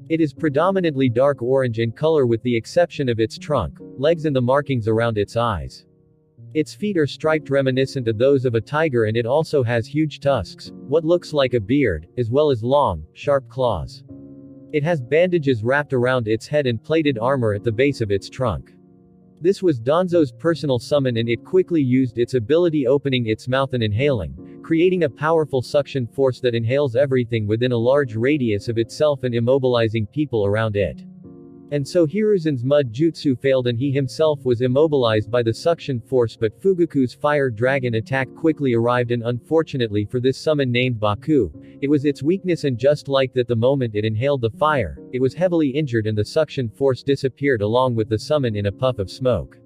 Speaker 1: It is predominantly dark orange in color with the exception of its trunk, legs and the markings around its eyes. Its feet are striped reminiscent of those of a tiger, and it also has huge tusks, what looks like a beard, as well as long, sharp claws. It has bandages wrapped around its head and plated armor at the base of its trunk. This was Danzo's personal summon, and it quickly used its ability, opening its mouth and inhaling, creating a powerful suction force that inhales everything within a large radius of itself and immobilizing people around it. And so Hiruzen's mud jutsu failed and he himself was immobilized by the suction force, but Fugaku's fire dragon attack quickly arrived, and unfortunately for this summon named Baku, it was its weakness, and just like that, the moment it inhaled the fire, it was heavily injured and the suction force disappeared along with the summon in a puff of smoke.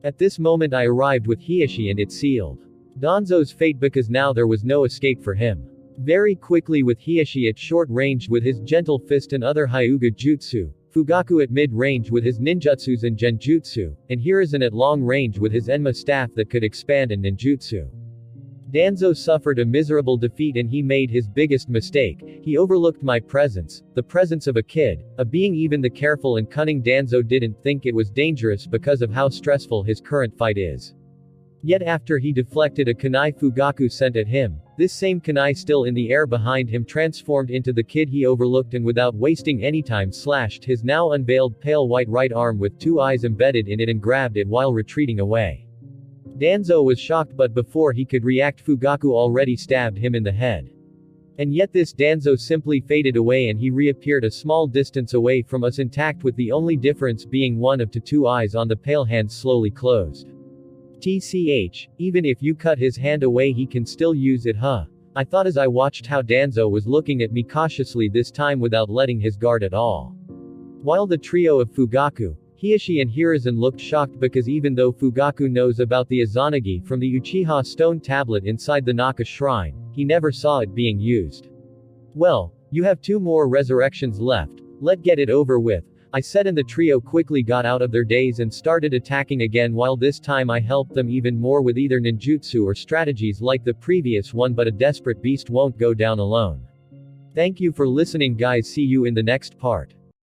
Speaker 1: At this moment I arrived with Hiashi and it sealed Danzo's fate, because now there was no escape for him. Very quickly, with Hiashi at short range with his gentle fist and other Hyuga jutsu, Fugaku at mid-range with his ninjutsus and genjutsu, and Hiruzen at long range with his Enma staff that could expand and ninjutsu. Danzo suffered a miserable defeat, and he made his biggest mistake. He overlooked my presence, the presence of a kid, a being. Even the careful and cunning Danzo didn't think it was dangerous because of how stressful his current fight is. Yet after he deflected a kunai Fugaku sent at him, this same kunai still in the air behind him transformed into the kid he overlooked, and without wasting any time slashed his now unveiled pale white right arm with two eyes embedded in it and grabbed it while retreating away. Danzo was shocked, but before he could react, Fugaku already stabbed him in the head. And yet this Danzo simply faded away and he reappeared a small distance away from us intact, with the only difference being one of two eyes on the pale hand slowly closed. TCH, even if you cut his hand away he can still use it, huh? I thought as I watched how Danzo was looking at me cautiously, this time without letting his guard at all. While the trio of Fugaku, Hiashi and Hiruzen looked shocked, because even though Fugaku knows about the Izanagi from the Uchiha stone tablet inside the Naka shrine, he never saw it being used. Well, you have 2 more resurrections left, let's get it over with, I said, and the trio quickly got out of their daze and started attacking again, while this time I helped them even more with either ninjutsu or strategies like the previous one, but a desperate beast won't go down alone. Thank you for listening guys, see you in the next part.